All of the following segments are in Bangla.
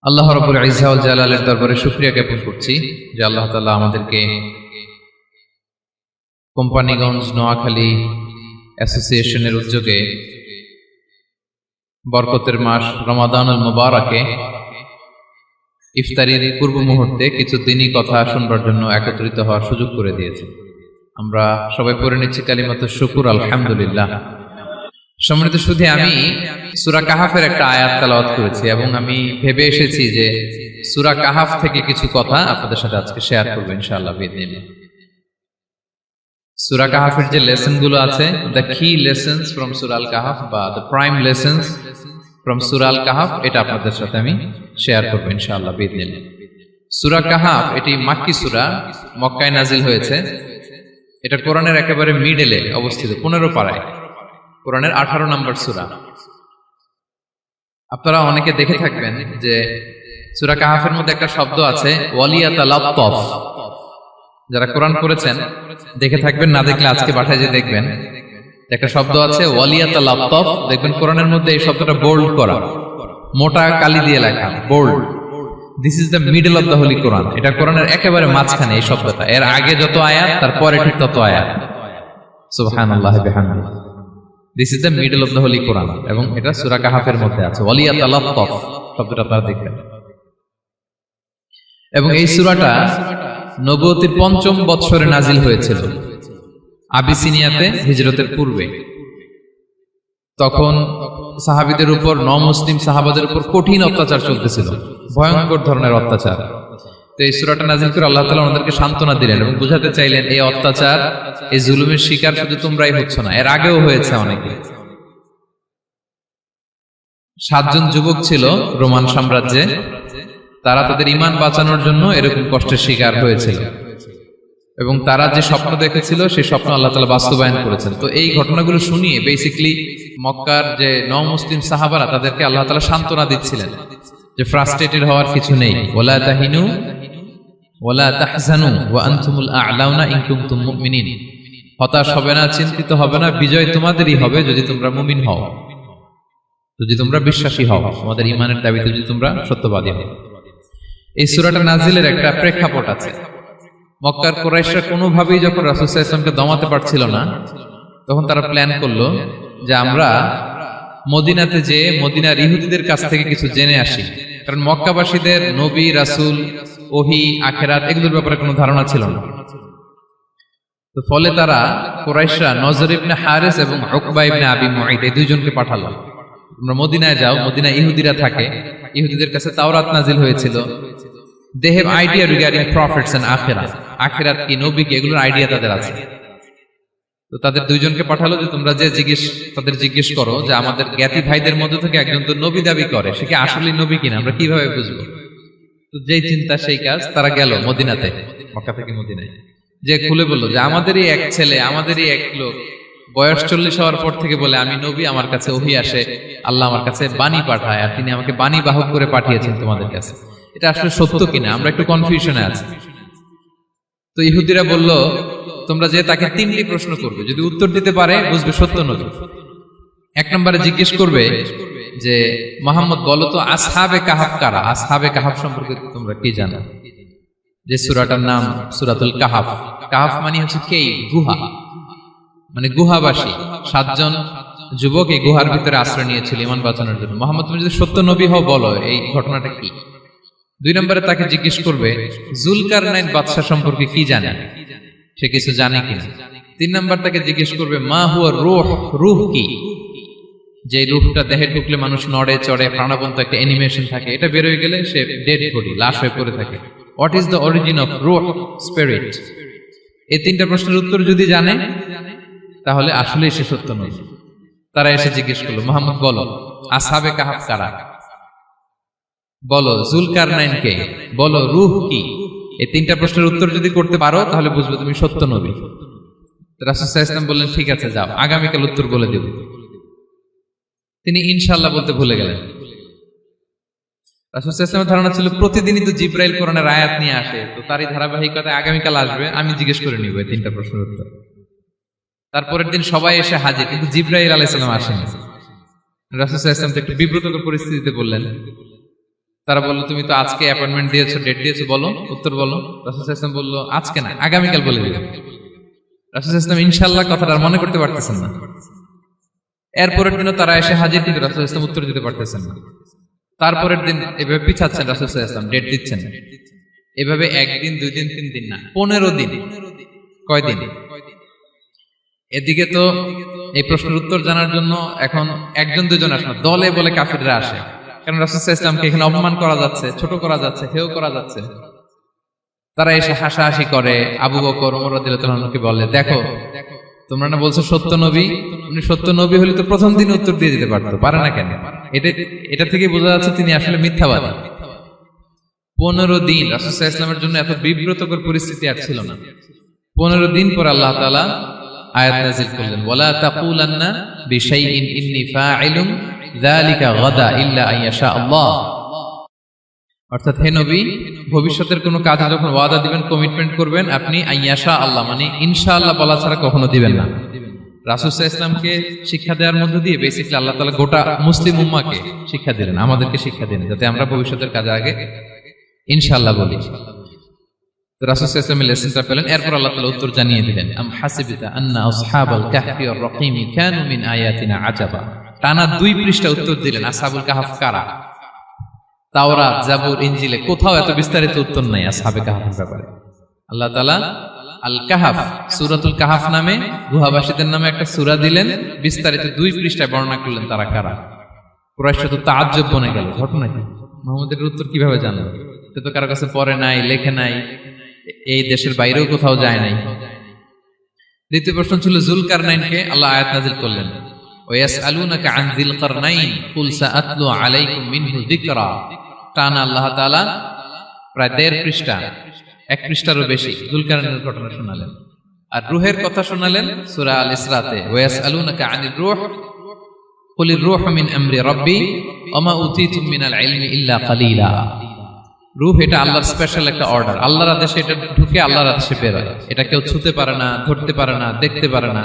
আল্লাহ রাব্বুল ইজ্জা ওয়াল জালালের দরবারে শুকরিয়া জ্ঞাপন করছি যে আল্লাহ তাআলা আমাদেরকে কোম্পানিগঞ্জ নোয়াখালী অ্যাসোসিয়েশনের উদ্যোগে বরকতের মাস রমাদানুল মুবারাকে ইফতারির পূর্ব মুহূর্তে কিছু দিনই কথা শুনবার জন্য একত্রিত হওয়ার সুযোগ করে দিয়েছে। আমরা সবাই পড়ে নিচ্ছি কালিমাতুশ শুকর, আলহামদুলিল্লাহ। সম্মানিত শুধু আমি সূরা কাহাফের একটা আয়াত তেলাওয়াত করেছি এবং আমি ভেবে এসেছি যে সূরা কাহাফ থেকে কিছু কথা আপনাদের সাথে আজকে শেয়ার করব ইনশাআল্লাহ বিইذنিল্লাহ। সূরা কাহাফের যে লেসন গুলো আছে, দ্য কি লেসনস ফ্রম সূরা আল কাহাফ বা দ্য প্রাইম লেসনস ফ্রম সূরা আল কাহাফ, এটা আপনাদের সাথে আমি শেয়ার করব ইনশাআল্লাহ বিইذنিল্লাহ। সূরা কাহাফ এটি মাক্কি সূরা, মক্কায় নাজিল হয়েছে। এটা কোরআনের একেবারে মিডলে অবস্থিত, 15 পারায়, কোরআনের 18 নম্বর সূরা। আপনারা অনেকে দেখে থাকবেন যে সূরা কাহাফের মধ্যে একটা শব্দ আছে ওয়ালিয়াতালাত্তাফ। যারা কোরআন পড়েছেন দেখে থাকবেন, না দেখলে আজকে বাসায় যে দেখবেন একটা শব্দ আছে ওয়ালিয়াতালাত্তাফ। দেখবেন কোরআনের মধ্যে এই শব্দটা বোল্ড করা, মোটা কালি দিয়ে লেখা, bold. This is the middle of the holy Quran. এটা কোরআনের একেবারে মাঝখানে এই শব্দটা, এর আগে যত আয়াত তারপরে ঠিক তত আয়াত। সুবহানাল্লাহি বিহামদিহি। This is the middle of the holy Quran এবং এটা সূরা কাহাফের মধ্যে আছে। ওয়ালিয়াতালাত্তাফ শব্দটা আপনারা দেখবেন। এবং এই সূরাটা নবুয়তির ৫ম বৎসরে নাজিল হয়েছিল, আবিসিনিয়াতে হিজরতের পূর্বে। তখন সাহাবীদের উপর, নমুসলিম সাহাবাদের উপর কঠিন অত্যাচার চলতেছিল, ভয়ঙ্কর ধরনের অত্যাচার। তো এই সূরাটা নাজিল করে আল্লাহ তাআলা ওনাদেরকে সান্ত্বনা দিলেন এবং বুঝাতে চাইলেন এই অত্যাচার, এই জুলুমের শিকার শুধু তোমরাই হচ্ছ না, এর আগেও হয়েছে অনেকে। 7 জন যুবক ছিল রোমান সাম্রাজ্যে, তারা তাদের ঈমান বাঁচানোর জন্য এরকম কষ্টের শিকার হয়েছিল এবং তারা যে স্বপ্ন দেখেছিল সেই স্বপ্ন আল্লাহ তাআলা বাস্তবায়ন করেছেন। তো এই ঘটনাগুলো শুনিয়ে বেসিক্যালি মক্কার যে নও-মুসলিম সাহাবারা, তাদেরকে আল্লাহ তাআলা সান্ত্বনা দিচ্ছিলেন যে ফ্রাস্ট্রেটেড হওয়ার কিছু নেই। ওয়ালা তাহিনু ওয়ালা তাহজানু ওয়া আনতুমুল আ'লাউনা ইন কুনতুম মুমিনিন। হতাশ হবে না, চিন্তিত হবে না, বিজয় তোমাদেরই হবে যদি তোমরা মুমিন হও, যদি তোমরা বিশ্বাসী হও, তোমাদের ঈমানের দাবিতে যদি তোমরা সত্যবাদী হও। এই সূরাটা নাজিলের একটা প্রেক্ষাপট আছে। মক্কার কুরাইশরা কোনোভাবেই যখন রাসূল সাল্লাল্লাহু আলাইহি ওয়াসাল্লামকে দমাতে পারছিল না, তখন তারা প্ল্যান করলো যে আমরা মদিনাতে যে মদিনার ইহুদিদের কাছ থেকে কিছু জেনে আসি। কারণ মক্কাবাসীদের নবী, রাসূল, ওহী, আখিরাত এগুলোর ব্যাপারে কোনো ধারণা ছিল না। তো ফলে তারা কুরাইশরা নজর ইবনে হারিস এবং উকবা ইবনে আবি মুঈত এই দুইজনকে পাঠালো, তোমরা মদিনায় যাও, মদিনায় ইহুদিরা থাকে, ইহুদিদের কাছে তাওরাত নাজিল হয়েছিল। They have idea regarding prophets and আখিরাত, আখিরাত কি, নবী কি, এগুলোর আইডিয়া তাদের আছে। তো তাদের দুইজনকে পাঠালো যে তোমরা যে তাদের জিজ্ঞেস করো যে আমাদের জ্ঞাতি ভাইদের মধ্যে থেকে একজন তো নবী দাবি করে, সে কি আসলেই নবী কিনা, আমরা কিভাবে বুঝবো? তো যেই চিন্তা সেই কাজ, তারা গেল মদিনাতে, মক্কা থেকে মদিনায়, যে খুলে বললো যে আমাদেরই এক ছেলে, আমাদেরই এক লোক বয়স 40 হওয়ার পর থেকে বলে আমি নবী, আমার কাছে ওহী আসে, আল্লাহ আমার কাছে বাণী পাঠায়, আর তিনি আমাকে বাণী বাহক করে পাঠিয়েছেন তোমাদের কাছে। এটা আসলে সত্য কিনা আমরা একটু কনফিউশনে আছি। তো ইহুদিরা বলল তোমরা যে তাকে 3টি প্রশ্ন করবে, যদি উত্তর দিতে পারে বুঝবে সত্য নবী। 1 নম্বরে জিজ্ঞেস করবে যে মুহাম্মদ বলো তো আসহাবে কাহাফ কারা, আসহাবে কাহাফ সম্পর্কে তোমরা কি জানো? যে সূরাটার নাম সূরাতুল কাহাফ। কাহাফ মানে হচ্ছে কেইভ, গুহা, মানে গুহাবাসী। 7 জন যুবক এই গুহার ভিতরে আশ্রয় নিয়েছিল ঈমান বাঁচানোর জন্য। মুহাম্মদ তুমি যদি সত্য নবী হও বলো এই ঘটনাটা কি। 2 নম্বরে তাকে জিজ্ঞেস করবে জুলকারনাইন বাদশা সম্পর্কে কি জানে, সে কিছু জানে কিনা। 3 নম্বর তাকে জিজ্ঞেস করবে মা হুয়া রূহ, রূহ কি, যে রূহটা দেহে ঢুকলে মানুষ নড়ে চড়ে, প্রাণবন্ত একটা অ্যানিমেশন থাকে, এটা বের হয়ে গেলে সে ডেড বডি, লাশ হয়ে পড়ে থাকে। What is the origin of রূহ, স্পিরিট। এই 3টা প্রশ্নের উত্তর যদি জানে তাহলে আসলেই সে সত্য নবী। তারা এসে জিজ্ঞেস করলো মুহাম্মদ বলো আসহাবে কাহাফ কারা, বলো জুলকারনাইন কে, বলো রূহ কি। এই 3টা প্রশ্নের উত্তর যদি করতে পারো তাহলে বুঝবে তুমি সত্য নবী। রাসূল সাল্লাল্লাহু আলাইহি ওয়াসাল্লাম বললেন ঠিক আছে যাও, আগামীকাল উত্তর বলে দেব। তিনি ইনশাআল্লাহ বলতে ভুলে গেলেন। রাসূল সাল্লাল্লাহু আলাইহি ওয়াসাল্লামের ধারণা ছিল প্রতিদিনই তো জিবরাইল কোরআনের আয়াত নিয়ে আসে, তো তারই ধারাবাহিকতায় আগামীকাল আসবে, আমি জিজ্ঞেস করে নিব এই 3টা প্রশ্নের উত্তর। তারপরের দিন সবাই এসে হাজির, কিন্তু জিবরাইল আলাইহিস সালাম আসেনি। রাসূল সাল্লাল্লাহু আলাইহি ওয়াসাল্লাম একটু বিব্রতকর পরিস্থিতিতে বললেন, তারা বললো তুমি তো আজকে অ্যাপয়েন্টমেন্ট দিয়েছো, ডেট দিয়েছো, বলো উত্তর বলো। রাসূল সাল্লাল্লাহু আলাইহি ওয়াসাল্লাম বললো আজকে না, আগামীকাল বলে দিলাম। রাসূল সাল্লাল্লাহু আলাইহি ওয়াসাল্লাম ইনশাআল্লাহ কথাটা আর মনে করতে পারতেছেন না। এরপরের দিনও তারা এসে হাজির, কিন্তু রাসূল সাল্লাল্লাহু আলাইহি ওয়াসাল্লাম উত্তর দিতে পারতেছেন না। তারপরের দিন এভাবে পিছাচ্ছেন, রাসূল সাল্লাল্লাহু আলাইহি ওয়াসাল্লাম ডেট দিচ্ছেন। এভাবে একদিন, 2 দিন, 3 দিন না, 15 দিন। কয়দিন? এদিকে তো এই প্রশ্নের উত্তর জানার জন্য এখন একজন দুজন আসে না, দলে বলে কাফিররা আসে। কারণ রাসূল সাল্লাল্লাহু আলাইহি ওয়াসাল্লামকে এখানে অপমান করা যাচ্ছে, ছোট করা যাচ্ছে, হেয় করা যাচ্ছে। তারা এসে হাসাহাসি করে। আবু বকর, ওমর রাদিয়াল্লাহু আনহুকে বলে, দেখো তোমরা না বলছো সত্য নবী, উনি সত্য নবী হলে তো প্রথম দিন উত্তর দিয়ে দিতে পারতো, পারে না কেন? এটা থেকে বোঝা যাচ্ছে তিনি আসলে মিথ্যাবাদী। 15 দিন রাসূল সাল্লাল্লাহু আলাইহি ওয়াসাল্লামের জন্য এত বিব্রতকর পরিস্থিতি আর ছিল না। 15 দিন পর আল্লাহ তাআলা আয়াত নাযিল করলেন, ওয়ালা তাকুলান্না বিশাইইন ইন্নী ফাইলুন যালিকা গাদা ইল্লা আইয়াশা আল্লাহ। অর্থাৎ হে নবী, ভবিষ্যতের কোনো কাজে যখন ওয়াদা দিবেন, কমিটমেন্ট করবেন, আপনি আইয়াশা আল্লাহ মানে ইনশাআল্লাহ বলা ছাড়া কখনো দিবেন না। রাসূল সাল্লাল্লাহু আলাইহি ওয়াসাল্লামকে শিক্ষা দেওয়ার মধ্য দিয়ে বেসিক্যালি আল্লাহ তাআলা গোটা মুসলিম উম্মাহকে শিক্ষা দিলেন, আমাদেরকে শিক্ষা দিলেন, যাতে আমরা ভবিষ্যতের কাজে আগে ইনশাআল্লাহ বলি। তো রাসূল সাল্লাল্লাহু আলাইহি ওয়াসাল্লাম লেসনটা পেলেন। এরপর আল্লাহ তাআলা উত্তর জানিয়ে দিলেন, আম হাসিবিতা আন্না আসহাবাল কাহফি ওয়ার রাকিমি কানু মিন আয়াতিনা আজাবা। টানা 2 পৃষ্ঠা উত্তর দিলেন আসহাবুল কাহফ কারা। তাওরাত, জাবুর, ইনজিলে কোথাও এত বিস্তারিত উত্তর নাই আসহাবে কাহফের ব্যাপারে। আল্লাহ তাআলা আল কাহফ, সূরাতুল কাহফ নামে গুহাবাসীদের নামে একটা সূরা দিলেন, বিস্তারিত 2 পৃষ্ঠায় বর্ণনা করলেন তারা কারা। কুরাইশরা তো তাআজ্জুব বনে গেল, ঘটনা কি, মুহাম্মদের উত্তর কিভাবে জানলো? সে তো কারো কাছে পড়ে নাই, লেখে নাই, এই দেশের বাইরেও কোথাও যায় নাই। দ্বিতীয় প্রশ্ন ছিল যুলকারনাইনকে আল্লাহ আয়াত নাযিল করলেন, ওয়াসআলুনাকা আন যিলকারনাইন কুল সাআতলু আলাইকুম মিনহু যিকরা। টানা আল্লাহ তাআলা প্রায় 1.5 পৃষ্ঠা, 1 পৃষ্ঠারও বেশি যুলকারনাইনের ঘটনা শোনালেন। আর রূহের কথা শোনালেন সূরা আল ইসরাতে, ওয়াসআলুনাকা আনির রূহ কুলির রূহু মিন আমরি রাব্বি ওয়া মা উতীতুম মিনাল ইলমি ইল্লা কালিলা। রূহ এটা আল্লাহর স্পেশাল একটা অর্ডার, আল্লাহর আদেশে এটা ঢুকে আল্লাহর আদেশে বের হয়। এটা কেউ ছুঁতে পারে না, ধরতে পারে না, দেখতে পারে না।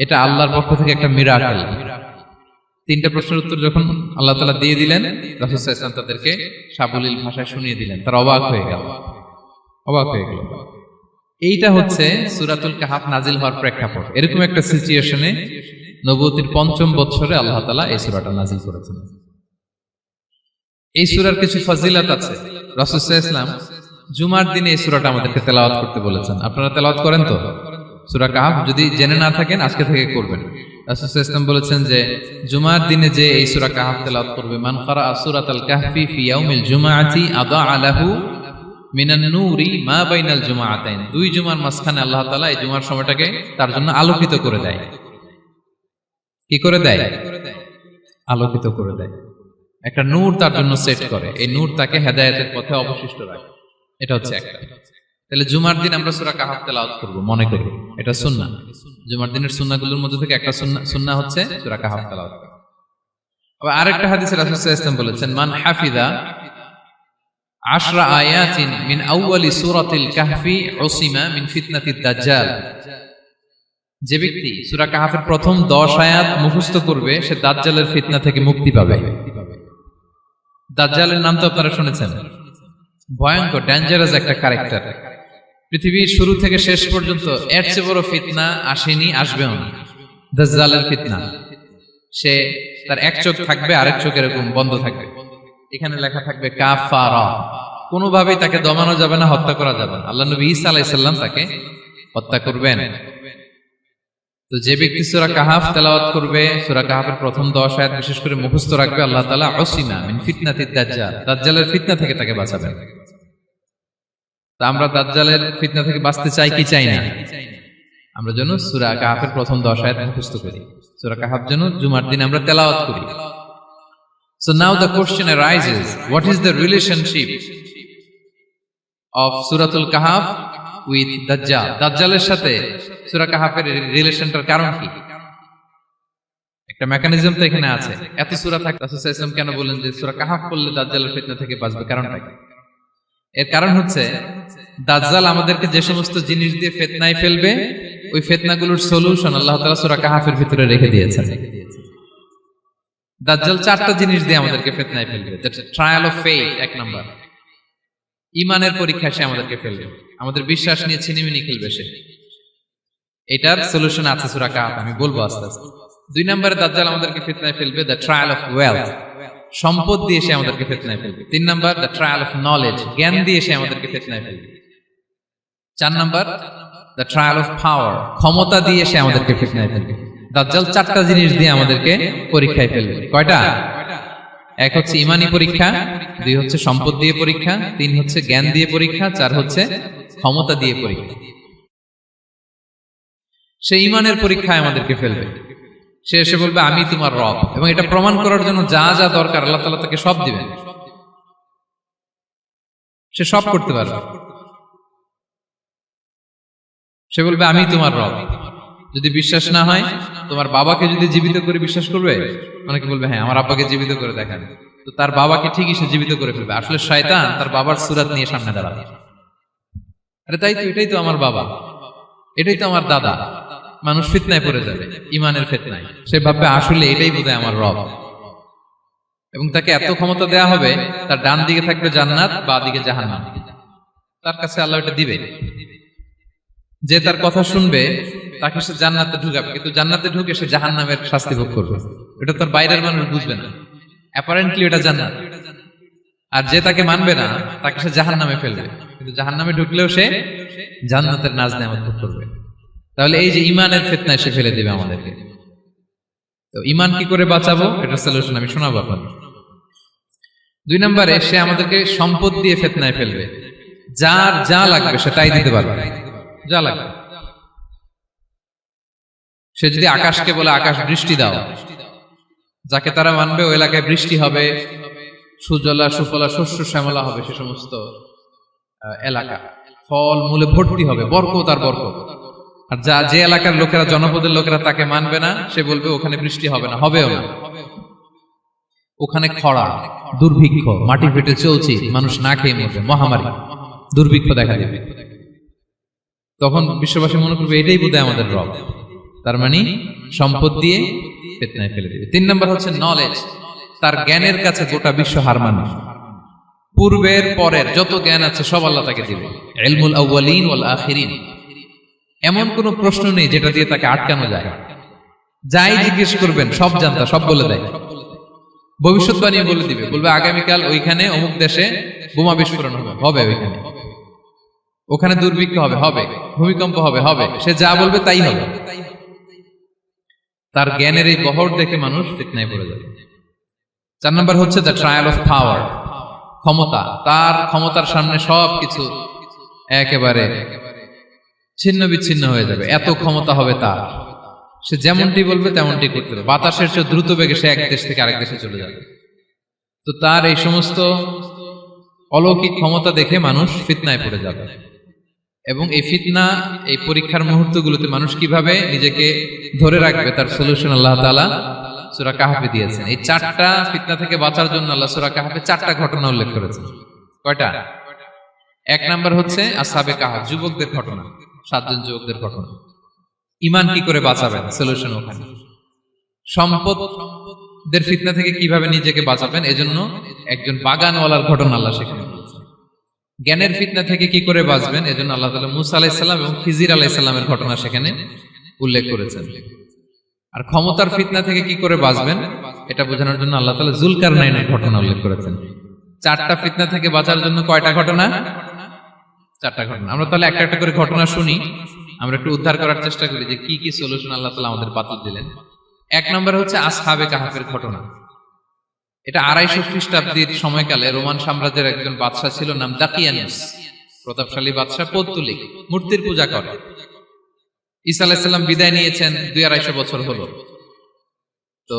এটা আল্লাহর পক্ষ থেকে একটা মিরাকেল। 3টা প্রশ্নের উত্তর যখন আল্লাহ তাআলা দিয়ে দিলেন, রাসূল সাল্লাল্লাহু আলাইহি ওয়াসাল্লাম তাদেরকে সাবলীল ভাষায় শুনিয়ে দিলেন। তারা অবাক হয়ে গেল। এইটা হচ্ছে সূরাতুল কাহফ নাজিল হওয়ার প্রেক্ষাপট। এরকম একটা সিচুয়েশনে নবুয়তির 5ম বছরে আল্লাহ তাআলা এই সূরাটা নাজিল করেছেন। এই সূরার কিছু ফজিলত আছে। রাসূল সাল্লাল্লাহু আলাইহি ওয়াসাল্লাম জুমার দিনে এই সূরাটা আমাদেরকে তেলাওয়াত করতে বলেছেন। আপনারা তেলাওয়াত করেন তো? সূরা কাহফ যদি জেনে না থাকেন আজকে থেকে করবেন। রাসূল সাল্লাল্লাহু আলাইহি ওয়াসাল্লাম বলেছেন যে জুমার দিনে যে এই সূরা কাহফ তেলাওয়াত করবে, মান ক্বারাআ সূরাতাল কাহফি ফি ইয়াউমিল জুমআতি আদাআ লাহু মিনান নূরি মা বাইনাল জুমআতাইন। 2 জুমার মাঝখানে আল্লাহ তাআলা এই জুমার সময়টাকে তার জন্য আলোকিত করে দেয়। কি করে দেয়? আলোকিত করে দেয়। একটা নূর তার জন্য সেট করে, এই নূর তাকে হেদায়েতের পথে অবশিষ্ট রাখে। এটা হচ্ছে একটা। তাহলে জুমার দিন আমরা সূরা কাহফ তেলাওয়াত করব, মনে করি এটা সুন্নাহ। জুমার দিনের সুন্নাহগুলোর মধ্যে থেকে একটা সুন্নাহ হচ্ছে সূরা কাহফ তেলাওয়াত করা। আবার আরেকটা হাদিসে রাসূল সাল্লাল্লাহু আলাইহি ওয়াসাল্লাম বলেছেন, মান হাফিযা 10 আয়াতিন মিন আউয়ালি সূরাতিল কাহফি উসিমা মিন ফিতনাতিদ দাজ্জাল। যে ব্যক্তি সূরা কাহফের প্রথম 10 আয়াত মুখস্থ করবে, সে দাজ্জালের ফিতনা থেকে মুক্তি পাবে। দাজ্জালের নাম তো আপনারা শুনেছেন, ভয়ঙ্কর ডেঞ্জারাস একটা ক্যারেক্টার। পৃথিবীর শুরু থেকে শেষ পর্যন্ত এর চেয়ে বড় ফিতনা আসেনি, আসবেও না। দাজ্জালের ফিতনা, সে তার এক চোখ থাকবে, আরেক চোখ এরকম বন্ধ থাকবে, এখানে লেখা থাকবে কাফারা। কোনোভাবেই তাকে দমানো যাবে না, হত্যা করা যাবে না। আল্লাহ নবী ঈসা আলাইহিস সালাম তাকে হত্যা করবেন। তো যে ব্যক্তি সূরা কাহফ তেলাওয়াত করবে, সূরা কাহফের প্রথম 10 আয়াত বিশেষ করে মুখস্থ রাখবে, আল্লাহ তাআলা উসিমা মিন ফিতনাতিদ দাজ্জাল, দাজ্জালের ফিতনা থেকে তাকে বাঁচাবেন। তা আমরা দাজ্জালের ফিতনা থেকে বাঁচতে চাই কি চাই না? আমরা যেন সূরা কাহফের প্রথম 10 আয়াত মুখস্থ করি, সূরা কাহফ যেন জুমার দিন আমরা তেলাওয়াত করি। So now the question arises, what is the relationship of Suratul Kahf with Dajjal? দাজ্জালের সাথে সূরা কাহফের রিলেশনটার কারণ কি? একটা মেকানিজম তো এখানে আছে। এত সূরা থাকে, রাসূল সাল্লাল্লাহু আলাইহি ওয়াসাল্লাম কেন বলেন যে সূরা কাহফ পড়লে দাজ্জালের ফিতনা থেকে বাঁচবে? কারণটা কি? এর কারণ হচ্ছে দাজ্জাল আমাদেরকে যে সমস্ত জিনিস দিয়ে ফিতনায় ফেলবে, ওই ফিতনাগুলোর সলিউশন আল্লাহ তাআলা সূরা কাহফের ভিতরে রেখে দিয়েছেন। দাজ্জাল চারটা জিনিস দিয়ে আমাদেরকে ফিতনায় ফেলবে। ট্রায়াল অফ ফেথ, এক নাম্বার। ইমানের পরীক্ষা সে আমাদেরকে ফেলবে, আমাদের বিশ্বাস নিয়ে ছিনিমিনি খেলবে সে। এটার সলিউশন আছে সূরা কাহফ, আমি বলবো আস্তে আস্তে। 2 নম্বরে দাজ্জাল আমাদেরকে ফিতনায় ফেলবে দ্য ট্রায়াল অফ ওয়েলথ, সম্পদ দিয়ে সে আমাদেরকে ফিতনায় ফেলবে। 3 number the trial of knowledge, জ্ঞান দিয়ে সে আমাদেরকে ফিতনায় ফেলবে। 4 number the trial of power, ক্ষমতা দিয়ে সে আমাদেরকে ফিতনায় ফেলবে। দাজ্জাল চারটা জিনিস দিয়ে আমাদেরকে পরীক্ষায় ফেলবে। কয়টা? 1 হচ্ছে ইমানি পরীক্ষা, 2 হচ্ছে সম্পদ দিয়ে পরীক্ষা, 3 হচ্ছে জ্ঞান দিয়ে পরীক্ষা, 4 হচ্ছে ক্ষমতা দিয়ে পরীক্ষা। সে ইমানের পরীক্ষায় আমাদেরকে ফেলবে। সে এসে বলবে আমি তোমার রব, এবং এটা প্রমাণ করার জন্য যা যা দরকার আল্লাহ তাআলা তাকে সব দিবেন, সে সব করতে পারবে। সে বলবে আমি তোমার রব। যদি বিশ্বাস না হয়, তোমার বাবাকে যদি জীবিত করে বিশ্বাস করবে, অনেকে বলবে হ্যাঁ আমার আব্বাকে জীবিত করে দেখান, তো তার বাবাকে ঠিকই সে জীবিত করে ফেলবে। আসলে শয়তান তার বাবার সুরাত নিয়ে সামনে দাঁড়াবে, আরে তাই তো, এটাই তো আমার বাবা, এটাই তো আমার দাদা। মানুষ ফিতনায় পড়ে যাবে, ইমানের ফিতনায়। সে ভাববে আসলে এটাই বোধহয় আমার রব, এবং তাকে এত ক্ষমতা দেয়া হবে, তার ডান দিকে থাকবে জান্নাত, বাঁ দিকে জাহান্নাম। তার কাছে আল্লাহ এটা দিবে, যে তার কথা শুনবে তাকে সে জান্নাতে ঢুকাবে, কিন্তু জান্নাতে ঢুকে সে জাহান্নামের শাস্তি ভোগ করবে। এটা তার বাইরের মানুষ বুঝবে না, অ্যাপারেন্টলি এটা জান্নাত। আর যে তাকে মানবে না, তাকে সে জাহান্নামে ফেলবে, কিন্তু জাহান্নামে ঢুকলেও সে জান্নাতের নাজ নেয়ামত ভোগ করবে। তাহলে এই যে ইমানের ফিতনায় সে ফেলে দিবে আমাদেরকে। তো ইমান কি করে বাঁচাবো, এটা সলিউশন আমি শোনাবো আপনাদের। 2 নম্বরে সে আমাদেরকে সম্পদ দিয়ে ফিতনায় ফেলবে। যার যা লাগবে সে তাই দিতে পারবে, যা লাগবে। সে যদি আকাশকে বলে আকাশ বৃষ্টি দাও, যাকে তারা মানবে ওই এলাকায় বৃষ্টি হবে, সুজলা সুফলা শস্য শ্যামলা হবে, সে সমস্ত এলাকা ফল মূলে ভর্তি হবে, বরকত আর বরকত। আর যে এলাকার লোকেরা, জনপদের লোকেরা তাকে মানবে না, সে বলবে ওখানে বৃষ্টি হবে না, হবেও না, ওখানে খরা, দুর্ভিক্ষ, মাটি ফেটে চলছে, মানুষ না খেয়ে মরবে, মহামারী, দুর্ভিক্ষ দেখা দেবে। তখন বিশ্ববাসী মনে করবে এটাই বোধহয় আমাদের রব। তার মানে সম্পদ দিয়ে ফিতনায় ফেলে দিবে। 3 নম্বর হচ্ছে নলেজ, তার জ্ঞানের কাছে গোটা বিশ্ব হার মানে। পূর্বের পরের যত জ্ঞান আছে সব আল্লাহ তাকে দিবে। ইলমুল আউয়ালিন ওয়াল আখিরিন, এমন কোন প্রশ্ন নেই যেটা দিয়ে তাকে আটকানো যায়। যাই জিজ্ঞেস করবেন সব জানতা, সব বলে দেয়। ভবিষ্যৎবাণী বলে দিবে, বলবে আগামীকাল ওইখানে অমুক দেশে বোমা বিস্ফোরণ হবে, হবে ওইখানে, ওখানে দুর্ভিক্ষ হবে, হবে, ভূমিকম্প হবে, হবে। সে যা বলবে তাই হবে। তার জ্ঞানের এই বহর দেখে মানুষ ফিতনায় পড়ে যাবে। 4 নম্বর হচ্ছে দ্য ট্রায়াল অফ পাওয়ার, ক্ষমতা। তার ক্ষমতার সামনে সবকিছু একেবারে ছিন্ন বিচ্ছিন্ন হয়ে যাবে, এত ক্ষমতা হবে তার। সে যেমনটি বলবে তেমনটি করতে হবে, বাতাসের চেয়ে দ্রুত বেগে সে এক দেশ থেকে আরেক দেশে চলে যাবে। তো তার এই সমস্ত অলৌকিক ক্ষমতা দেখে মানুষ ফিতনায় পড়ে যাবে। এবং এই ফিতনা, এই পরীক্ষার মুহূর্তগুলোতে মানুষ কিভাবে নিজেকে ধরে রাখবে তার সলিউশন আল্লাহ তাআলা সূরা কাহফে দিয়েছেন। এই 4টা ফিতনা থেকে বাঁচার জন্য আল্লাহ সূরা কাহফে 4টা ঘটনা উল্লেখ করেছেন। কয়টা? 1 নাম্বার হচ্ছে আসহাবে কাহফ, যুবকদের ঘটনা, 7 জন যুবকদের ঘটনা। ইমান কি করে বাঁচাবেন, সলিউশন ওখানে। সম্পদের ফিতনা থেকে কিভাবে নিজেকে বাঁচাবেন, এজন্য একজন বাগানওয়ালার ঘটনা আল্লাহ সেখানে বলেছেন। জ্ঞানের ফিতনা থেকে কি করে বাঁচবেন, এজন্য আল্লাহ তাআলা মুসা আলাইহিস সালাম এবং খিজির আলাইহিস সালামের ঘটনা সেখানে উল্লেখ করেছেন। আর ক্ষমতার ফিতনা থেকে কি করে বাঁচবেন এটা বোঝানোর জন্য আল্লাহ তাআলা যুলকারনাইনের ঘটনা উল্লেখ করেছেন। 4টা ফিতনা থেকে বাঁচার জন্য কয়টা ঘটনা? 4টা ঘটনা। আমরা তাহলে একটা একটা করে ঘটনা শুনি, আমরা একটু উদ্ধার করার চেষ্টা করি যে কি কি সলিউশন আল্লাহ তাআলা আমাদের বাতলে দিলেন। 1 নম্বর হচ্ছে আসহাবে কাহফের ঘটনা। এটা 250 খ্রিস্টাব্দের সময়কালে রোমান সাম্রাজ্যের একজন বাদশা ছিল, নাম দাকিয়ানুস, প্রতাপশালী বাদশা, পৌত্তলিক, মূর্তির পূজা করে। ঈসা আলাইহিস সালাম বিদায় নিয়েছেন, 250 বছর হলো। তো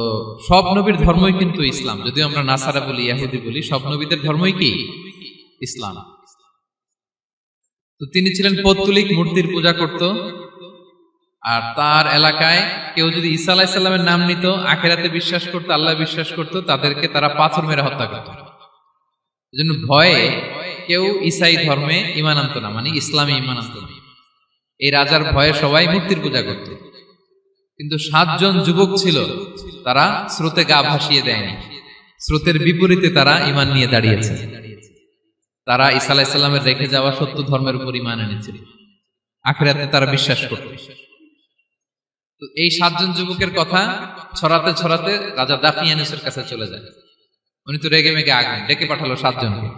সব নবীর ধর্মই কিন্তু ইসলাম, যদিও আমরা নাসারা বলি, ইহুদি বলি, সব নবীদের ধর্মই কি ইসলাম। তো তিনি ছিলেন পৌত্তলিক, মূর্তির পূজা করত। আর তার এলাকায় কেউ যদি ঈসা আলাইহিস সালামের নাম নিত, আখিরাতে বিশ্বাস করত, আল্লাহ বিশ্বাস করত, তাদেরকে তারা পাথর মেরে হত্যা করত। এজন্য ভয়ে কেউ ঈসাই ধর্মে ঈমান আনত না, মানে ইসলামে ঈমান আনত না। এই রাজার ভয়ে সবাই মূর্তির পূজা করত। কিন্তু 7 জন যুবক ছিল, তারা স্রোতে গা ভাসিয়ে দেয়নি, স্রোতের বিপরীতে তারা ঈমান নিয়ে দাঁড়িয়েছে। তারা ঈসা আলাইহিস সালামের রেখে যাওয়া সত্য ধর্মের উপর ঈমান এনেছিল, আখিরাতে তারা বিশ্বাস করত। তো এই 7 জন যুবকের কথা ছড়াতে ছড়াতে রাজা দাকিয়ানুসের কাছে চলে যায়। উনি তো রেগে মেগে আগুন ডেকে পাঠালো 7 জনকে।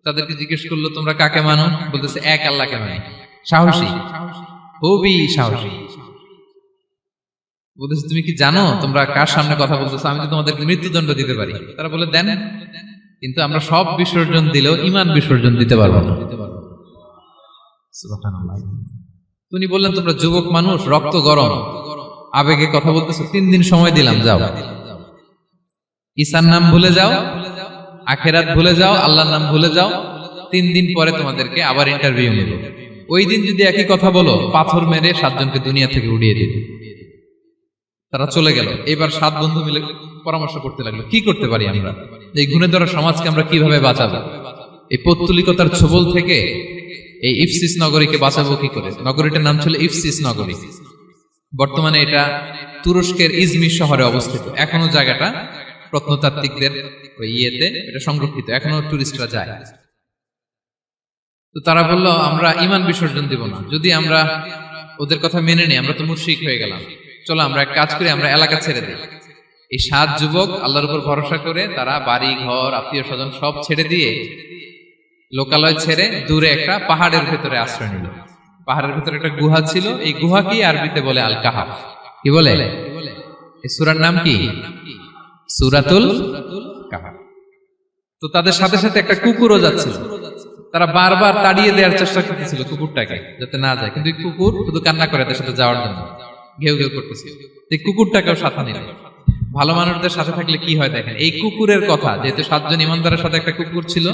তাদেরকে জিজ্ঞেস করলো, তোমরা কাকে মানো? বলতেছে, এক আল্লাহকে মানি। সাহসী, খুবই সাহসী। বলতেছে, তুমি কি জানো তোমরা কার সামনে কথা বলতেছো? আমি তো তোমাদেরকে মৃত্যুদণ্ড দিতে পারি। তারা বলে, দেন, কিন্তু আমরা সব বিসর্জন দিলেও ঈমান বিসর্জন দিতে পারবো না। সুবহানাল্লাহ। উনি বললেন, তোমরা যুবক মানুষ, রক্ত গরম, আবেগে কথা বলতেছো, 3 দিন সময় দিলাম, যাও, ঈসার নাম ভুলে যাও, আখিরাত ভুলে যাও, আল্লাহর নাম ভুলে যাও। 3 দিন পরে তোমাদেরকে আবার ইন্টারভিউ নেব। ওই দিন যদি একই কথা বলো, পাথর মেরে 7 জনকে দুনিয়া থেকে উড়িয়ে দিবে। তারা চলে গেল। এবার 7 বন্ধু মিলে পরামর্শ করতে লাগলো, কি করতে পারি আমরা, এই গুণে ধরা সমাজকে আমরা কিভাবে বাঁচাবো, এই পৌত্তলিকতার ছোবল থেকে এই ইফসিস নগরীকে বাঁচাবো কি করে। নগরীটার নাম ছিল ইফসিস নগরী। বর্তমানে এটা তুরস্কের ইজমির শহরে অবস্থিত। এখনো জায়গাটা প্রত্নতাত্ত্বিকদের ইয়েতে এটা সংরক্ষিত, এখনো টুরিস্টরা যায়। তো তারা বলল, আমরা ঈমান বিসর্জন দিব না, যদি আমরা ওদের কথা মেনে নিই আমরা তো মুশরিক হয়ে গেলাম, চলো আমরা এক কাজ করি, আমরা এলাকা ছেড়ে দিই। এই 7 যুবক আল্লাহর উপর ভরসা করে তারা বাড়ি ঘর আত্মীয় স্বজন সব ছেড়ে দিয়ে, লোকালয় ছেড়ে দূরে একটা পাহাড়ের ভেতরে আশ্রয় নিল। পাহাড়ের ভেতরে একটা গুহা ছিল, এই গুহাকেই আরবিতে বলে আল কাহাফ। কি বলে? এই সূরার নাম কি? সূরাতুল কাহাফ। তো তাদের সাথে সাথে একটা কুকুরও যাচ্ছিল। তারা বারবার তাড়িয়ে দেওয়ার চেষ্টা করতেছিল কুকুরটাকে, যাতে না যায়, কিন্তু কুকুর শুধু কান্না করে তার সাথে যাওয়ার জন্য ঘেউ ঘেউ করতেছিল। এই কুকুরটাকেও সাথে নিল। ভালো মানুষদের সাথে থাকলে কি হয় দেখেন, এই কুকুরের কথা, যেহেতু 7 জন ইমানদারের সাথে একটা কুকুর ছিল,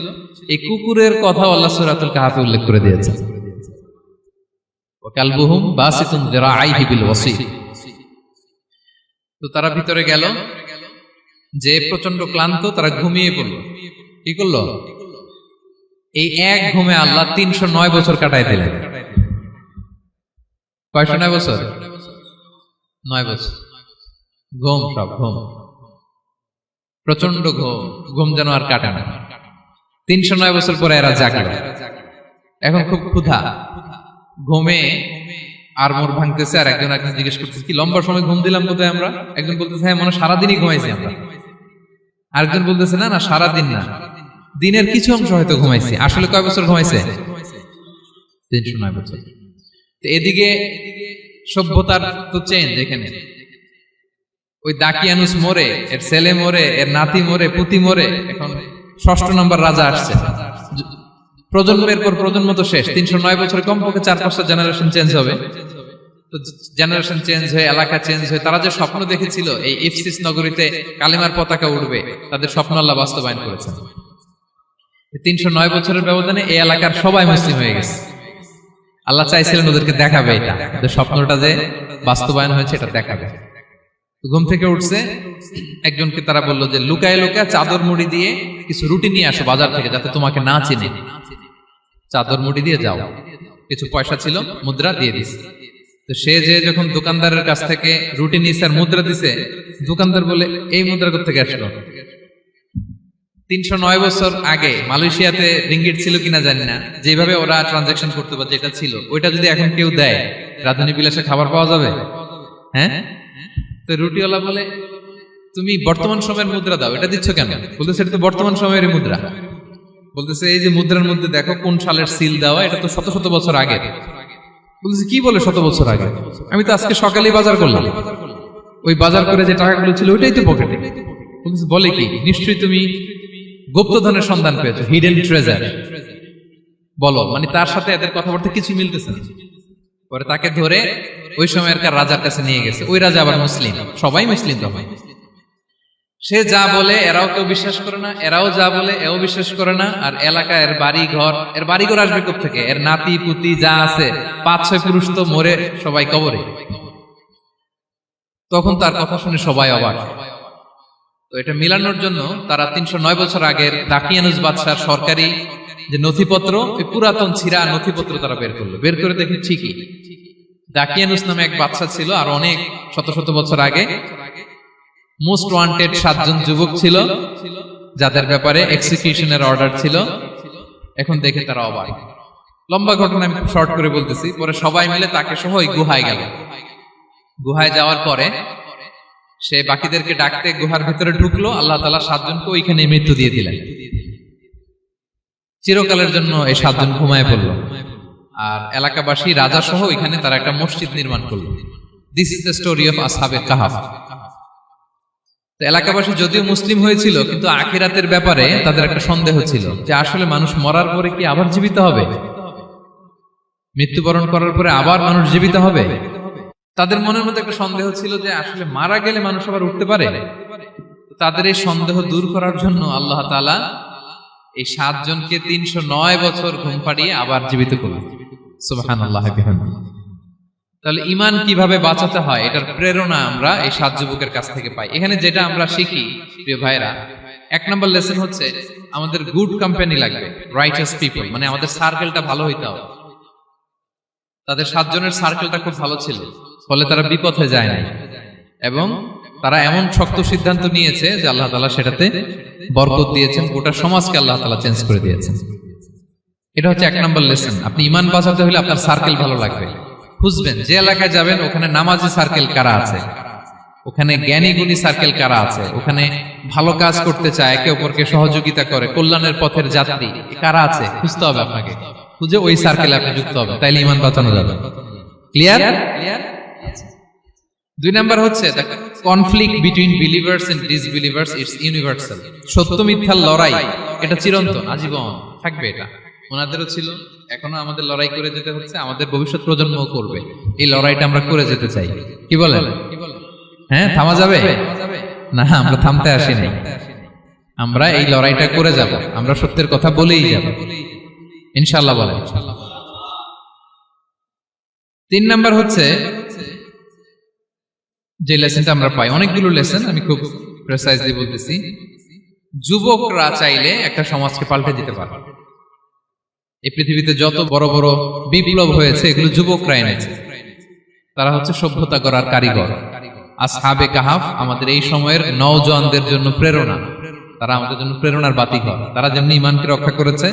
এই কুকুরের কথা আল্লাহ সূরাতুল কাহাফে উল্লেখ করে দিয়েছেন। ওয়া কালবুহুম বাসিতুন যিরাআইহি বিল ওয়াসি। তো তারা ভিতরে গেল, যে প্রচন্ড ক্লান্ত, তারা ঘুমিয়ে পড়ল। কি করলো? এই এক ঘুমে আল্লাহ 309 বছর কাটায় দিলেন। কয়শো 9 বছর? 9 বছর ঘুম, সব ঘুম, প্রচন্ড ঘুম, ঘুম যেন আর কাটে না। 309 বছর পরে এরা জাগল। এখন খুব ক্ষুধা, ঘুমে আর মোর ভাঙতেছে। আর একজন জিজ্ঞেস করতেছে, কি লম্বা সময় ঘুম দিলাম কোথায় আমরা? একজন বলতেছে, হ্যাঁ মনে সারাদিনই ঘুমাইছি আমরা। আরেকজন বলতেছে, না না সারাদিন না, দিনের কিছু অংশ হয়তো ঘুমাইছি। আসলে কয় বছর ঘুমাইছে? 309 বছর। এদিকে সভ্যতার তো চেঞ্জ। এখানে ওই দাকিয়ানুস মরে, এর ছেলে মরে, এর নাতি মরে, পুতি মরে, এখন 6ষ্ঠ নম্বর রাজা আসছে। প্রজন্মের পর প্রজন্ম তো শেষ। 309 বছরে কমপক্ষে 4-5টা জেনারেশন চেঞ্জ হবে। তো জেনারেশন চেঞ্জ হয়ে, এলাকা চেঞ্জ হয়ে, তারা যে স্বপ্ন দেখেছিল এই ইফসিস নগরীতে কালিমার পতাকা উঠবে, তাদের স্বপ্ন আল্লাহ বাস্তবায়ন করেছেন। 309 বছরের ব্যবধানে এই এলাকার সবাই মুসলিম হয়ে গেছে। আল্লাহ চাইছিলেন ওদেরকে দেখাবে এটা, যে স্বপ্নটা যে বাস্তবায়ন হয়েছে এটা দেখাবে। ঘুম থেকে উঠছে, একজনকে তারা বললো যে লুকায় লুকায় চাদর মুড়ি দিয়ে কিছু রুটি নিয়ে আসো বাজার থেকে, যাতে তোমাকে না চিনে। চাদর মুড়ি দিয়ে যাও। কিছু পয়সা ছিল, মুদ্রা দিয়ে দিছে। তো সে যে যখন দোকানদারের কাছ থেকে রুটি নিয়েছে আর মুদ্রা দিছে, দোকানদার বলে, এই মুদ্রা কোথা থেকে আসলো? 309 বছর আগে মালয়েশিয়াতে রিঙ্গিট ছিল কিনা জানি না, যেভাবে ওরা ট্রানজাকশন করতে পারে, যেটা ছিল ওইটা যদি এখন কেউ দেয়, রাজধানী বিলাসে খাবার পাওয়া যাবে? হ্যাঁ। তো রুটিওয়ালা বলে, তুমি বর্তমান সময়ের মুদ্রা দাও, এটা দিচ্ছ কেন? বলতেছে, এটা তো বর্তমান সময়ের মুদ্রা। বলতেছে, এই যে মুদ্রার মধ্যে দেখো কোন সালের সিল দেওয়া, এটা তো শত শত বছর আগে। বলতেছে, কি বলে শত বছর আগে? আমি তো আজকে সকালেই বাজার করলাম, ওই বাজার করে যে টাকাগুলো ছিল ওইটাই তো পকেটে। বলতেছে, বলে কি? নিশ্চয়ই তুমি গুপ্তধনের সন্ধান পেয়েছো, হিডেন ট্রেজার। বলো, মানে তার সাথে এদের কথাবার্তা কিছু মিলতেছে না। পরে তাকে ধরে ওই সময়কার রাজার কাছে নিয়ে গেছে। ওই রাজা আবার মুসলিম, সবাই মুসলিম তখন। সে যা বলে এরাও কেউ বিশ্বাস করে না, এরাও যা বলে এও বিশ্বাস করে না। আর এলাকা এর বাড়িঘর আসবে কোত্থেকে? এর নাতি পুতি যা আছে 5-6 পুরুষ তো মরে সবাই কবরে। তখন তার কথা শুনে সবাই অবাক। তো এটা মিলানোর জন্য তারা 309 বছর আগের দাকিয়ানুস বাদশার সরকারি যে নথিপত্র, এই পুরাতন ছিঁড়া নথিপত্র তারা বের করলো। বের করে দেখে ঠিকই দাকিয়ানুস নামে এক বাচ্চা ছিল, আর অনেক শত শত বছর আগে মোস্ট ওয়ান্টেড 7 জন যুবক ছিল যাদের ব্যাপারে এক্সিকিউশনের অর্ডার ছিল। এখন দেখে তারা অবাক। লম্বা ঘটনা আমি খুব শর্ট করে বলতেছি। পরে সবাই মিলে তাকে সহ ওই গুহায় গেল। গুহায় যাওয়ার পরে সে বাকিদেরকে ডাকতে গুহার ভিতরে ঢুকলো। আল্লাহ তাআলা 7 জনকে ওইখানে মৃত্যু দিয়ে দিলেন। চিরকালের জন্য এই 7 জন ঘুমায় পড়ল। আর এলাকাবাসী রাজা সহ ওইখানে তারা একটা মসজিদ নির্মাণ করলো। This is the story of আসহাবে কাহাফ। তো এলাকাবাসী যদিও মুসলিম হয়েছিল, কিন্তু আখিরাতের ব্যাপারে তাদের একটা সন্দেহ ছিল যে আসলে মানুষ মরার পরে কি আবার জীবিত হবে, মৃত্যুবরণ করার পরে আবার মানুষ জীবিত হবে। তাদের মনের মধ্যে একটা সন্দেহ ছিল যে আসলে মারা গেলে মানুষ আবার উঠতে পারে। তাদের এই সন্দেহ দূর করার জন্য আল্লাহ তাআলা এই 7 জনকে 309 বছর ঘুম পাড়িয়ে আবার জীবিত করলেন। সুবহানাল্লাহ বিহামদিহি। তাহলে ঈমান কিভাবে বাঁচাতে হয় এটার প্রেরণা আমরা এই 7 যুবকের কাছ থেকে পাই। এখানে যেটা আমরা শিখি প্রিয় ভাইরা, 1 নম্বর লেসন হচ্ছে আমাদের গুড কোম্পানি লাগবে, রাইটাস পিপল, মানে আমাদের সার্কেলটা ভালো হইতে হবে। তাদের 7 জনের সার্কেলটা খুব ভালো ছিল, ফলে তারা বিপথে যায় নাই এবং তারা এমন শক্ত সিদ্ধান্ত নিয়েছে যে আল্লাহ তাআলা সেটাতে বরকত দিয়েছেন, গোটা সমাজকে আল্লাহ তাআলা চেঞ্জ করে দিয়েছেন। এটা হচ্ছে 1 নম্বর লেসন। আপনি ঈমান বাঁচাতে হলে আপনার সার্কেল ভালো লাগবে। খুঁজবেন যে এলাকায় যাবেন ওখানে নামাজি সার্কেল কারা আছে, ওখানে জ্ঞানী গুণী সার্কেল কারা আছে, ওখানে ভালো কাজ করতে চায়, একে অপরকে সহযোগিতা করে, কল্যাণের পথের যাত্রী কারা আছে খুঁজতে হবে আপনাকে। খুঁজে ওই সার্কেলে আপনি যুক্ত হবে, তাইলে ঈমান বাঁচানো যাবে। ক্লিয়ার? 2 নাম্বার হচ্ছে conflict between believers and disbelievers it's universal. সত্য মিথ্যার লড়াই এটা চিরন্তন, আজীবন থাকবে। এটা ওনাদেরও ছিল, এখনো আমাদের লড়াই করে যেতে হচ্ছে, আমাদের ভবিষ্যৎ প্রজন্মও করবে। এই লড়াইটা আমরা করে যেতে চাই। কি বলেন? হ্যাঁ, থামা যাবে না? আমরা থামতে আসিনি, আমরা এই লড়াইটা করে যাব। আমরা সত্যের কথা বলেই যাব ইনশাআল্লাহ। বলেন। 3 নাম্বার হচ্ছে যে লেসনটা আমরা পাই, অনেকগুলো লেসন, আমি খুব প্রেসাইজলি বলতেছি। যুবকরা চাইলে একটা সমাজকে পাল্টে দিতে পারে। এই পৃথিবীতে যত বড় বড় বিপ্লব হয়েছে এগুলো যুবকরা এনেছে। তারা হচ্ছে সভ্যতা গড়ার কারিগর। আসহাবে কাহাফ আমাদের এই সময়ের নওজওয়ানদের জন্য প্রেরণা। তারা আমাদের জন্য প্রেরণার বাতিঘর। তারা যেমনি ঈমানকে রক্ষা করেছে,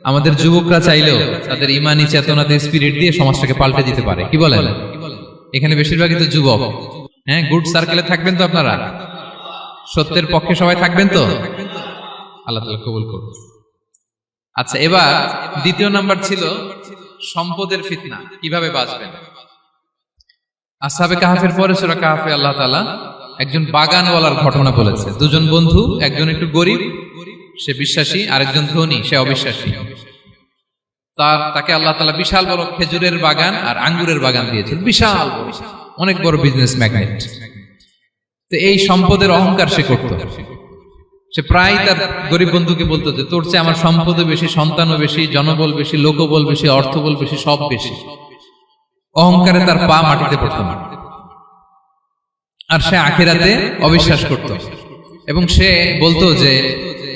আমাদের যুবকরা চাইলেও তাদের ঈমানি চেতনাতে স্পিরিট দিয়ে সমাজটাকে পাল্টে দিতে পারে। কি বলেন? এখানে বেশিরভাগই তো যুবক। হ্যাঁ, গুড সার্কেলে থাকবেন তো আপনারা? সত্যের পক্ষে সবাই থাকবেন তো? আল্লাহ তাআলা কবুল করুন। আচ্ছা, এবার 2 নাম্বার ছিল সম্পদের ফিতনা, কিভাবে বাঁচবেন। আসহাবে কাহাফের পরে সূরা কাহাফে আল্লাহ তাআলা একজন বাগানওয়ালার ঘটনা বলেছে। 2 জন বন্ধু, একজন একটু গরিব, সে বিশ্বাসী, আরেকজন ধনী, সে অবিশ্বাসী। তাকে আল্লাহ তাআলা বিশাল বড় খেজুরের বাগান আর আঙ্গুরের বাগান দিয়েছেন, বিশাল অনেক বড় বিজনেস ম্যাগনেট। তো এই সম্পদের অহংকার সে করত। সে প্রায় তার গরিব বন্ধুকে বলতো যে তোর চেয়ে আমার সম্পদও বেশি, সন্তানও বেশি, জনবল বেশি, লোকবল বেশি, অর্থবল বেশি, সব বেশি। অহংকারে তার পা মাটিতে পড়ত না। আর সে আখিরাতে অবিশ্বাস করত এবং সে বলতো যে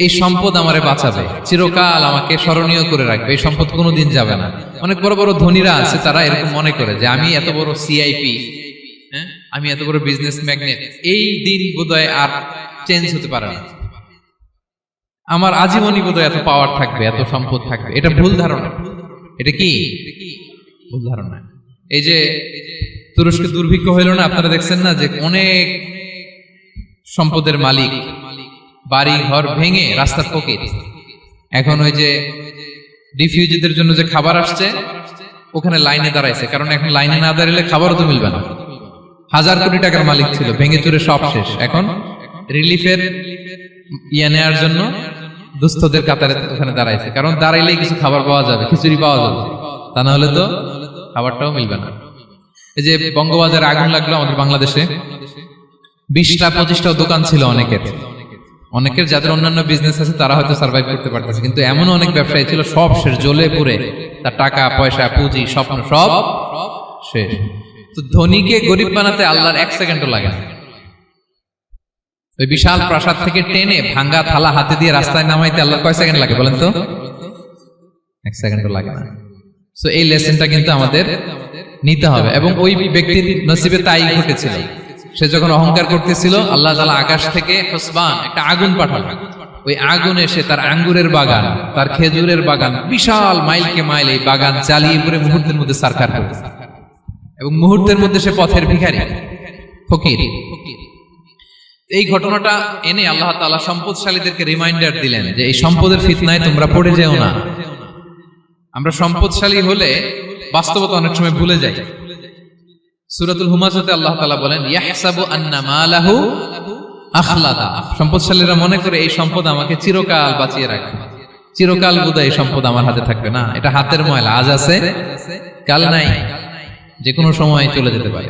এই সম্পদ আমারে বাঁচাবে, চিরকাল আমাকে স্মরণীয় করে রাখবে, এই সম্পদ কোনোদিন যাবে না। অনেক বড় বড় ধনীরা আছে, তারা এরকম মনে করে যে আমি এত বড় সিআইপি, হ্যাঁ, আমি এত বড় বিজনেস ম্যাগনেট, এই দিন বোধহয় আর চেঞ্জ হতে পারে না, আমার আজীবনই বোধহয় এত পাওয়ার থাকবে, এত সম্পদ থাকবে। এটা ভুল ধারণা। এটা কি ভুল ধারণা? এই যে তুরস্কে দুর্ভিক্ষ হইল না, আপনারা দেখছেন না যে অনেক সম্পদের মালিক বাড়ি ঘর ভেঙে রাস্তার পকেট। এখন ওই যে রিফিউজিদের জন্য যে খাবার আসছে ওখানে লাইনে দাঁড়াইছে, কারণ এখন লাইনে না দাঁড়ালে খাবারও তো মিলবে না। 1000 কোটি টাকার মালিক ছিল, ভেঙে চুরে সব শেষ। এখন রিলিফের নেওয়ার জন্য দুস্থদের কাতারে ওখানে দাঁড়াইছে, কারণ দাঁড়াইলেই কিছু খাবার পাওয়া যাবে, খিচুড়ি পাওয়া যাবে, তা না হলে তো খাবারটাও মিলবে না। এই যে বঙ্গবাজারে আগুন লাগলো আমাদের বাংলাদেশে, 20টা 25টাও দোকান ছিল অনেকের যাদের অন্যান্য বিজনেস আছে তারা হয়তো সার্ভাইভ করতে পারতেছে, কিন্তু এমনও অনেক ব্যবসায়ী ছিল সব শেষ, জ্বলে পুড়ে তার টাকা পয়সা পুঁজি স্বপ্ন সব শেষ। তো ধনীকে গরিব বানাতে আল্লাহর 1 সেকেন্ডও লাগে না। ওই বিশাল প্রাসাদ থেকে টেনে ভাঙ্গা থালা হাতে দিয়ে রাস্তায় নামাইতে আল্লাহর কয় সেকেন্ড লাগে বলেন তো? 1 সেকেন্ডও লাগে না। সো এই লেসনটা কিন্তু আমাদের নিতে হবে। এবং ওই ব্যক্তির নসিবে তাই ঘটেছিল, সে যখন অহংকার করতেছিল আল্লাহ তাআলা আকাশ থেকে হুসবান একটা আগুন পাঠালেন। ওই আগুন এসে তার আঙ্গুরের বাগান, তার খেজুরের বাগান, বিশাল মাইলকে মাইল এই বাগান জ্বালিয়ে পুরো মুহূর্তের মধ্যে সারখার করে, এবং মুহূর্তের মধ্যে সে পথের ভিখারি, ফকির। এই ঘটনাটা এনে আল্লাহ তাআলা সম্পদশালীদেরকে রিমাইন্ডার দিলেন যে এই সম্পদের ফিতনায় তোমরা পড়ে যেও না। আমরা সম্পদশালী হলে বাস্তবতা অনেক সময় ভুলে যাই। সূরাতুল হুমাজাতে আল্লাহ তাআলা বলেন, ইয়াহসাবু আন্না মালাহু আখলাদা। সম্পদশালীরা মনে করে এই সম্পদ আমাকে চিরকাল বাঁচিয়ে রাখবে, চিরকাল বোধহয় এই সম্পদ আমার হাতে থাকবে। না, এটা হাতের ময়লা, আজ আছে কাল নাই, যে কোনো সময় চলে যেতে পারে।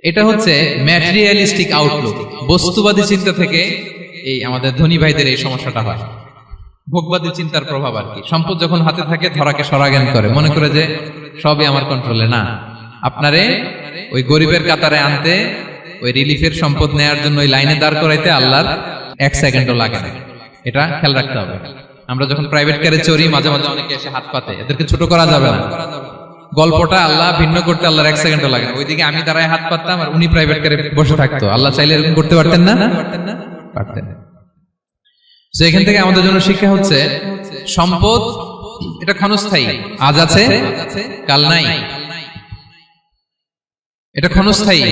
এটা হচ্ছে ম্যাটেরিয়ালিস্টিক আউটলুক, বস্তুবাদী চিন্তা থেকে এই আমাদের ধনী ভাইদের এই সমস্যাটা হয়, ভোগবাদী চিন্তার প্রভাব আর কি। সম্পদ যখন হাতে থাকে ধরাকে সরাজ্ঞান করে, মনে করে যে সবই আমার কন্ট্রোলে। না, আপনারে ওই গরিবের কাতারে আনতে, ওই রিলিফের সম্পদ নেয়ার জন্য ওই লাইনে দাঁড় করাইতে আল্লাহর 1 সেকেন্ডও লাগে না, এটা খেয়াল রাখতে হবে। আমরা যখন প্রাইভেট কারে চড়ি মাঝে মাঝে অনেকে এসে হাত পাতে, এদেরকে ছোট করা যাবে না। গল্পটা আল্লাহ ভিন্ন করতে আল্লাহর 1 সেকেন্ডও লাগে না। ওইদিকে আমি দাঁড়ায় হাত পাততাম আর উনি প্রাইভেট কারে বসে থাকতো। আল্লাহ চাইলে এরকম করতে পারতেন না? পারতেন। তো এখান থেকে আমাদের জন্য শিক্ষা হচ্ছে সম্পদ এটা ক্ষণস্থায়ী, আজ আছে কাল নাই, এটা ক্ষণস্থায়ী,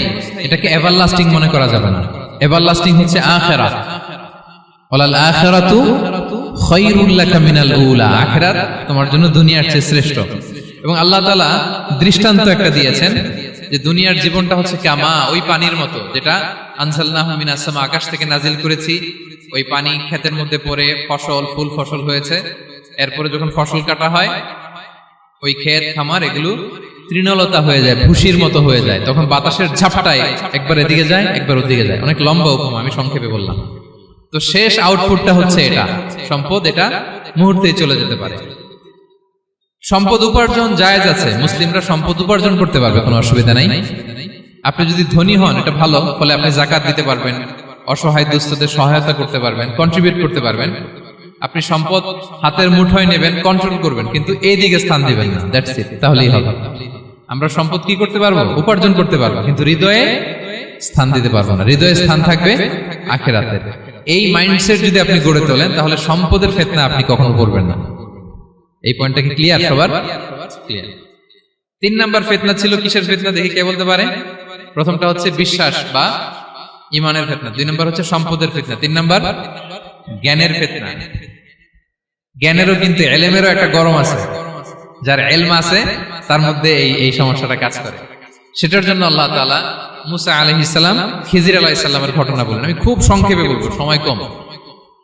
এটাকে এভারলাস্টিং মনে করা যাবে না। এভারলাস্টিং হচ্ছে আখিরাত। ওয়ালাল আখিরাতু খায়রুল লাকা মিনাল উলা। আখিরাত তোমার জন্য দুনিয়ার চেয়ে শ্রেষ্ঠ। এবং আল্লাহ তাআলা দৃষ্টান্ত একটা দিয়েছেন যে দুনিয়ার জীবনটা হচ্ছে কামা, ওই পানির মতো যেটা আনজালনাহু মিনাস সামা, আকাশ থেকে নাজিল করেছি। ওই পানি ক্ষেতের মধ্যে পড়ে ফসল, ফুল ফসল হয়েছে। এরপরে যখন ফসল কাটা হয় ওই ক্ষেত খামার এগুলো তৃণলতা হয়ে যায়, ভুসির মতো হয়ে যায়। তখন বাতাসের ঝাপটায় একবার এদিকে যায় একবার ওদিকে যায়। অনেক লম্বা উপমা, আমি সংক্ষেপে বললাম। তো শেষ আউটপুটটা হচ্ছে এটা, সম্পদ এটা মুহূর্তেই চলে যেতে পারে। সম্পদ উপার্জন জায়েজ আছে, মুসলিমরা সম্পদ উপার্জন করতে পারবে, কোনো অসুবিধা নাই। আপনি যদি ধনী হন এটা ভালো, ফলে আপনি যাকাত দিতে পারবেন, অসহায় দুস্থদের সহায়তা করতে পারবেন, কন্ট্রিবিউট করতে পারবেন। আপনি সম্পদ হাতের মুঠোয় নেবেন, কন্ট্রোল করবেন, কিন্তু এই দিকে স্থান দিবেন না। দ্যাটস ইট, তাহলেই হবে। আমরা সম্পদ কি করতে পারবো? উপার্জন করতে পারবো, কিন্তু হৃদয়ে স্থান দিতে পারবো না। হৃদয়ে স্থান থাকবে আখিরাতের। এই মাইন্ডসেট যদি আপনি গড়ে তোলেন তাহলে সম্পদের ফিতনা আপনি কখনো পড়বেন না। এই পয়েন্টটা কি ক্লিয়ার সবার? ক্লিয়ার। 3 নাম্বার ফিতনা ছিল কিসের ফিতনা দেখি কে বলতে পারে? প্রথমটা হচ্ছে বিশ্বাস বা ঈমানের ফিতনা, 2 নাম্বার হচ্ছে সম্পদের ফিতনা, 3 নাম্বার জ্ঞানের ফিতনা। জ্ঞানেরও কিন্তু ইলমেরও একটা গরম আছে, যার ইলম আছে তার মধ্যে এই সমস্যাটা কাজ করে। সেটার জন্য আল্লাহ তাআলা মুসা আলাইহিস সালাম, খিজির আলাইহিস সালামের ঘটনা বলেন। আমি খুব সংক্ষেপে বলবো, সময় কম।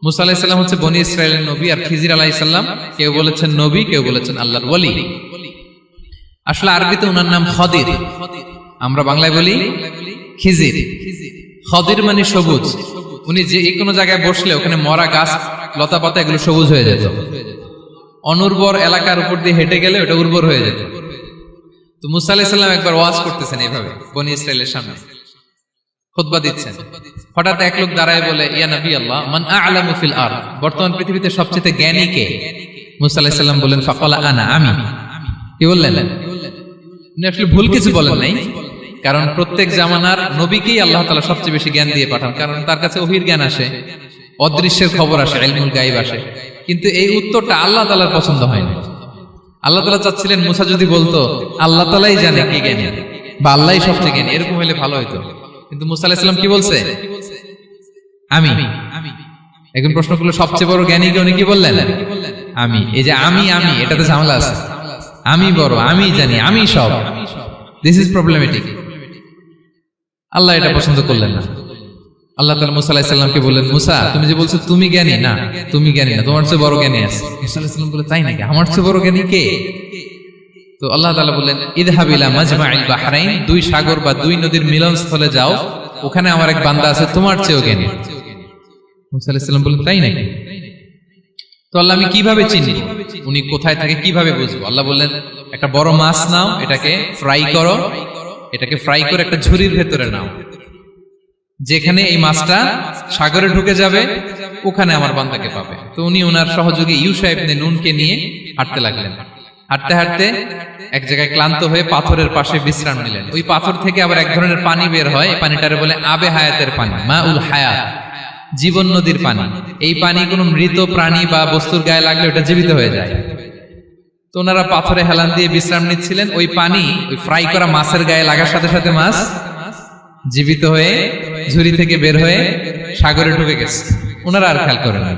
মুসা আলাইহিস সালাম হচ্ছে বনি ইসরাইলের নবী, আর খিজির আলাইহিস সালাম কেউ বলেছেন নবী, কেউ বলেছেন আল্লাহর ওলি। আসলে আরবিতে ওনার নাম খদির, আমরা বাংলায় বলি খিজির। খদির মানে সবুজ। উনি যে কোনো জায়গায় বসলে ওখানে মরা গাছ, লতা পাতা এগুলো সবুজ হয়ে যেত। অনুর্বর এলাকার উপর দিয়ে হেঁটে গেলে ওটা উর্বর হয়ে যেত। তো মুসা আলাইহিস সালাম একবার ওয়াজ করতেছেন এইভাবে বনি ইসরাইলের সামনে, খুতবা দিচ্ছেন। হঠাৎ এক লোক দাঁড়ায় বলে, ইয়া নবী আল্লাহ, মান আ'লামু ফিল আরদ, বর্তমান পৃথিবীতে সবচেয়ে জ্ঞানী কে? মুসা আলাইহিস সালাম বলেন, ফাকালা আনা, আমি। কি বললেন? উনি আসলে ভুল কিছু বলেন নাই, কারণ প্রত্যেক জামানার নবীকেই আল্লাহ তাআলা সবচেয়ে বেশি জ্ঞান দিয়ে পাঠান, কারণ তার কাছে ওহীর জ্ঞান আসে, অদৃশ্যের খবর আসে, ইলমুল গায়ব আসে। কিন্তু এই উত্তরটা আল্লাহ তাআলার পছন্দ হয় না। আল্লাহ তাআলা চাচ্ছিলেন মুসা যদি বলতো আল্লাহ তাআলাই জানে কে জ্ঞানী বা আল্লাহই সবচেয়ে জ্ঞানী, এরকম হলে ভালো হতো। কিন্তু মুসা আলাইহিস সালাম কি বলছে? আমি। এখন প্রশ্ন করলো সবচেয়ে বড় জ্ঞানী কে? উনি কি বললেন? আমি। এই যে আমি এটাতে ঝামেলা আছে। আমি বড়, আমি জানি, আমি সব, দিস ইজ প্রবলেমেটিক। আল্লাহ এটা পছন্দ করলেন না। আল্লাহ তাআলা মুসা আলাইহিস সালামকে বললেন, মুসা তুমি যে বলছো তুমি জ্ঞানী, না তুমি জ্ঞানী না, তোমার চেয়ে বড় জ্ঞানী আছে। মুসা আলাইহিস সালাম বলে, তাই নাকি? আমার চেয়ে বড় জ্ঞানী কে? তো আল্লাহ তাআলা বললেন, ইযহাব ইলা মাজমাইল বাহরাইন, 2 সাগর বা 2 নদীর মিলনস্থলে যাও, ওখানে আমার এক বান্দা আছে তোমার চেয়েও জ্ঞানী। মুসা আলাইহিস সালাম বললেন, তাই নাকি? তো আল্লাহ, আমি কিভাবে চিনি উনি কোথায় থাকে, কিভাবে বুঝবো? আল্লাহ বললেন, একটা বড় মাছ নাও, এটাকে ফ্রাই করো, এটাকে ফ্রাই করে একটা ঝুড়ির ভেতরে নাও, যেখানে এই মাছটা সাগরে ঢুকে যাবে ওখানে আমার বান্দাকে পাবে। তো উনি ওনার সহযোগী ইউশা ইবনে নুনকে নিয়ে হাঁটতে লাগলেন। হাঁটতে হাঁটতে এক জায়গায় ক্লান্ত হয়ে পাথরের পাশে বিশ্রাম নিলেন। ওই পাথর থেকে আবার এক ধরনের পানি বের হয়, এই পানিটারে বলে আবে হায়াতের পানি, মা উল হায়াত, জীবন নদীর পানি। এই পানি কোনো মৃত প্রাণী বা বস্তুর গায়ে লাগলে ওটা জীবিত হয়ে যায়। তো ওনারা পাথরে হেলান দিয়ে বিশ্রাম নিচ্ছিলেন, ওই পানি ওই ফ্রাই করা মাছের গায়ে লাগার সাথে সাথে মাছ জীবিত হয়ে ঝুড়ি থেকে বের হয়ে সাগরে ঢুকে গেছে। ওনারা আর খেয়াল করেন না।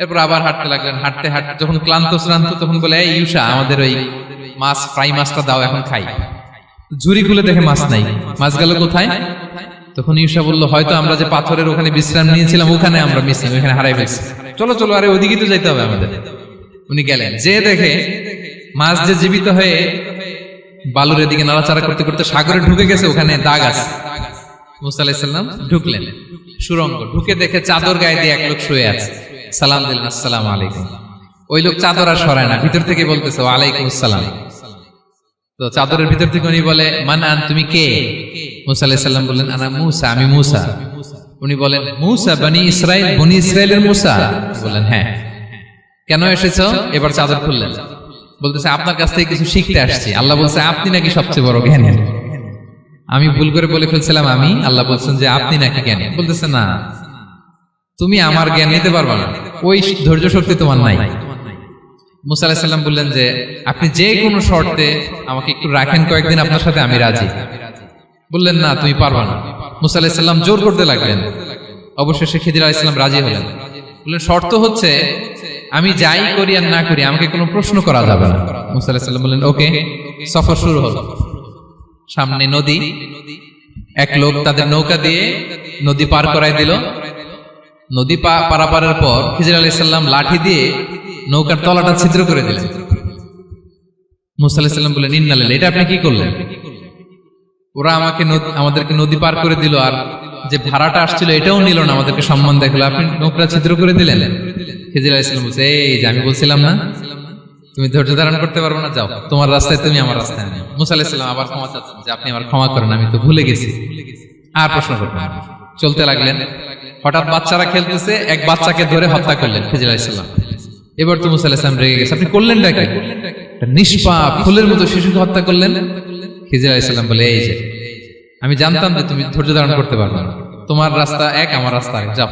এরপর আবার হাঁটতে লাগলেন। হাঁটতে হাঁটতে যখন ক্লান্ত শ্রান্ত তখন বলে, এই ইউসা, আমাদের ওই মাছ ফ্রাই মাছটা দাও, এখন খাই। ঝুড়ি খুলে দেখে মাছ নাই। মাছ গেল কোথায়? তখন ইউসা বলল, হয়তো আমরা যে পাথরের ওখানে বিশ্রাম নিয়েছিলাম ওখানে আমরা মিসিং, ওখানে হারাই ফেলছি। চলো চলো, আরে ওদিকে তো যাইতে হবে আমাদের। উনি গেলেন, যে দেখে মাছ যে জীবিত হয়ে বালুর দিকে নাড়াচাড়া করতে করতে সাগরে ঢুকে গেছে, ওখানে দাগ আছে। মুসা আলাইহিস সালাম ঢুকলেন সুরঙ্গ, ঢুকে দেখে চাদর গায়ে দিয়ে এক লোক শুয়ে আছে। সালাম দিলেন, আসসালামু আলাইকুম। ওই লোক চাদর আর সরায় না, ভিতর থেকে বলতেছে ওয়ালাইকুম আসসালাম। তো চাদরের ভিতর থেকে উনি বলে, মান আন, তুমি কে? মুসা আলাইহিস সালাম বললেন, আনা মুসা, আমি মুসা। উনি বলেন, মুসা বনি ইসরাইল, বনি ইসরাইলের মুসা? বললেন, হ্যাঁ। কেন এসেছো? এবার চাদর খুললেন, বলতেছে আপনার কাছ থেকে কিছু শিখতে আসছি। আল্লাহ বলছে আপনি নাকি সবচেয়ে বড় জ্ঞানী। আমি ভুল করে বলে ফেলছিলাম আমি, আল্লাহ বলছেন যে আপনি নাকি জ্ঞানী। বলতেছে না, তুমি আমার জ্ঞান নিতে পারবে না, ওই ধৈর্য শক্তি তোমার নাই। মুসা আলাইহিস সালাম বললেন যে আপনি যে কোনো শর্তে আমাকে একটু রাখেন কয়েকদিন আপনার সাথে, আমি রাজি। বললেন না, তুমি পারবে না। মুসা আলাইহিস সালাম জোর করতে লাগলেন। অবশেষে খিদির আলাইহিস সালাম রাজি হলেন। বললেন, শর্ত হচ্ছে আমি যাই করি আর না করি আমাকে কোনো প্রশ্ন করা যাবে না। মুসা আলাইহিস সালাম বললেন, ওকে। সফর শুরু হলো। সামনে নদী, এক লোক তাদের নৌকা দিয়ে নদী পার করাই দিল। নদী পারাপারের পর খিজির আলাইহিস সালাম লাঠি দিয়ে নৌকার তলাটা ছিদ্র করে দিলেন। মুসা আলাইহিস সালাম বললেন, ইন্না লিল্লাহি, এটা আপনি কি করলেন? ওরা আমাদেরকে নদী পার করে দিল, আর যে ভাড়াটা আসছিল এটাও নিল না, আমাদেরকে সম্মান দেখলো, আপনি নৌকা ছিদ্র করে দিলেন। খিজির আলাইহিস সালাম বলছে, এই যে আমি বলছিলাম না তুমি ধৈর্য ধারণ করতে পারবে না, যাও তোমার রাস্তায় তুমি, আমার রাস্তায় আমি। মুসা আলাইহিস সালাম আবার ক্ষমা চাচ্ছেন যে আপনি আমার ক্ষমা করেন, আমি তো ভুলে গেছি, আর প্রশ্ন করবেন না। চলতে লাগলেন। হঠাৎ বাচ্চারা খেলতেছে, এক বাচ্চাকে ধরে হত্যা করলেন খিজির আলাইহিস সালাম। এবার তো মুসা আলাইহিস সালাম রেগে গেছে, আপনি করলেনটা কি? নিষ্পাপ ফুলের মতো শিশুকে হত্যা করলেন। খিজির আলাইহিস সালাম বলে, এই যে আমি জানতাম যে তুমি ধৈর্য ধারণ করতে পারবে না, তোমার রাস্তা এক, আমার রাস্তা এক, যাও।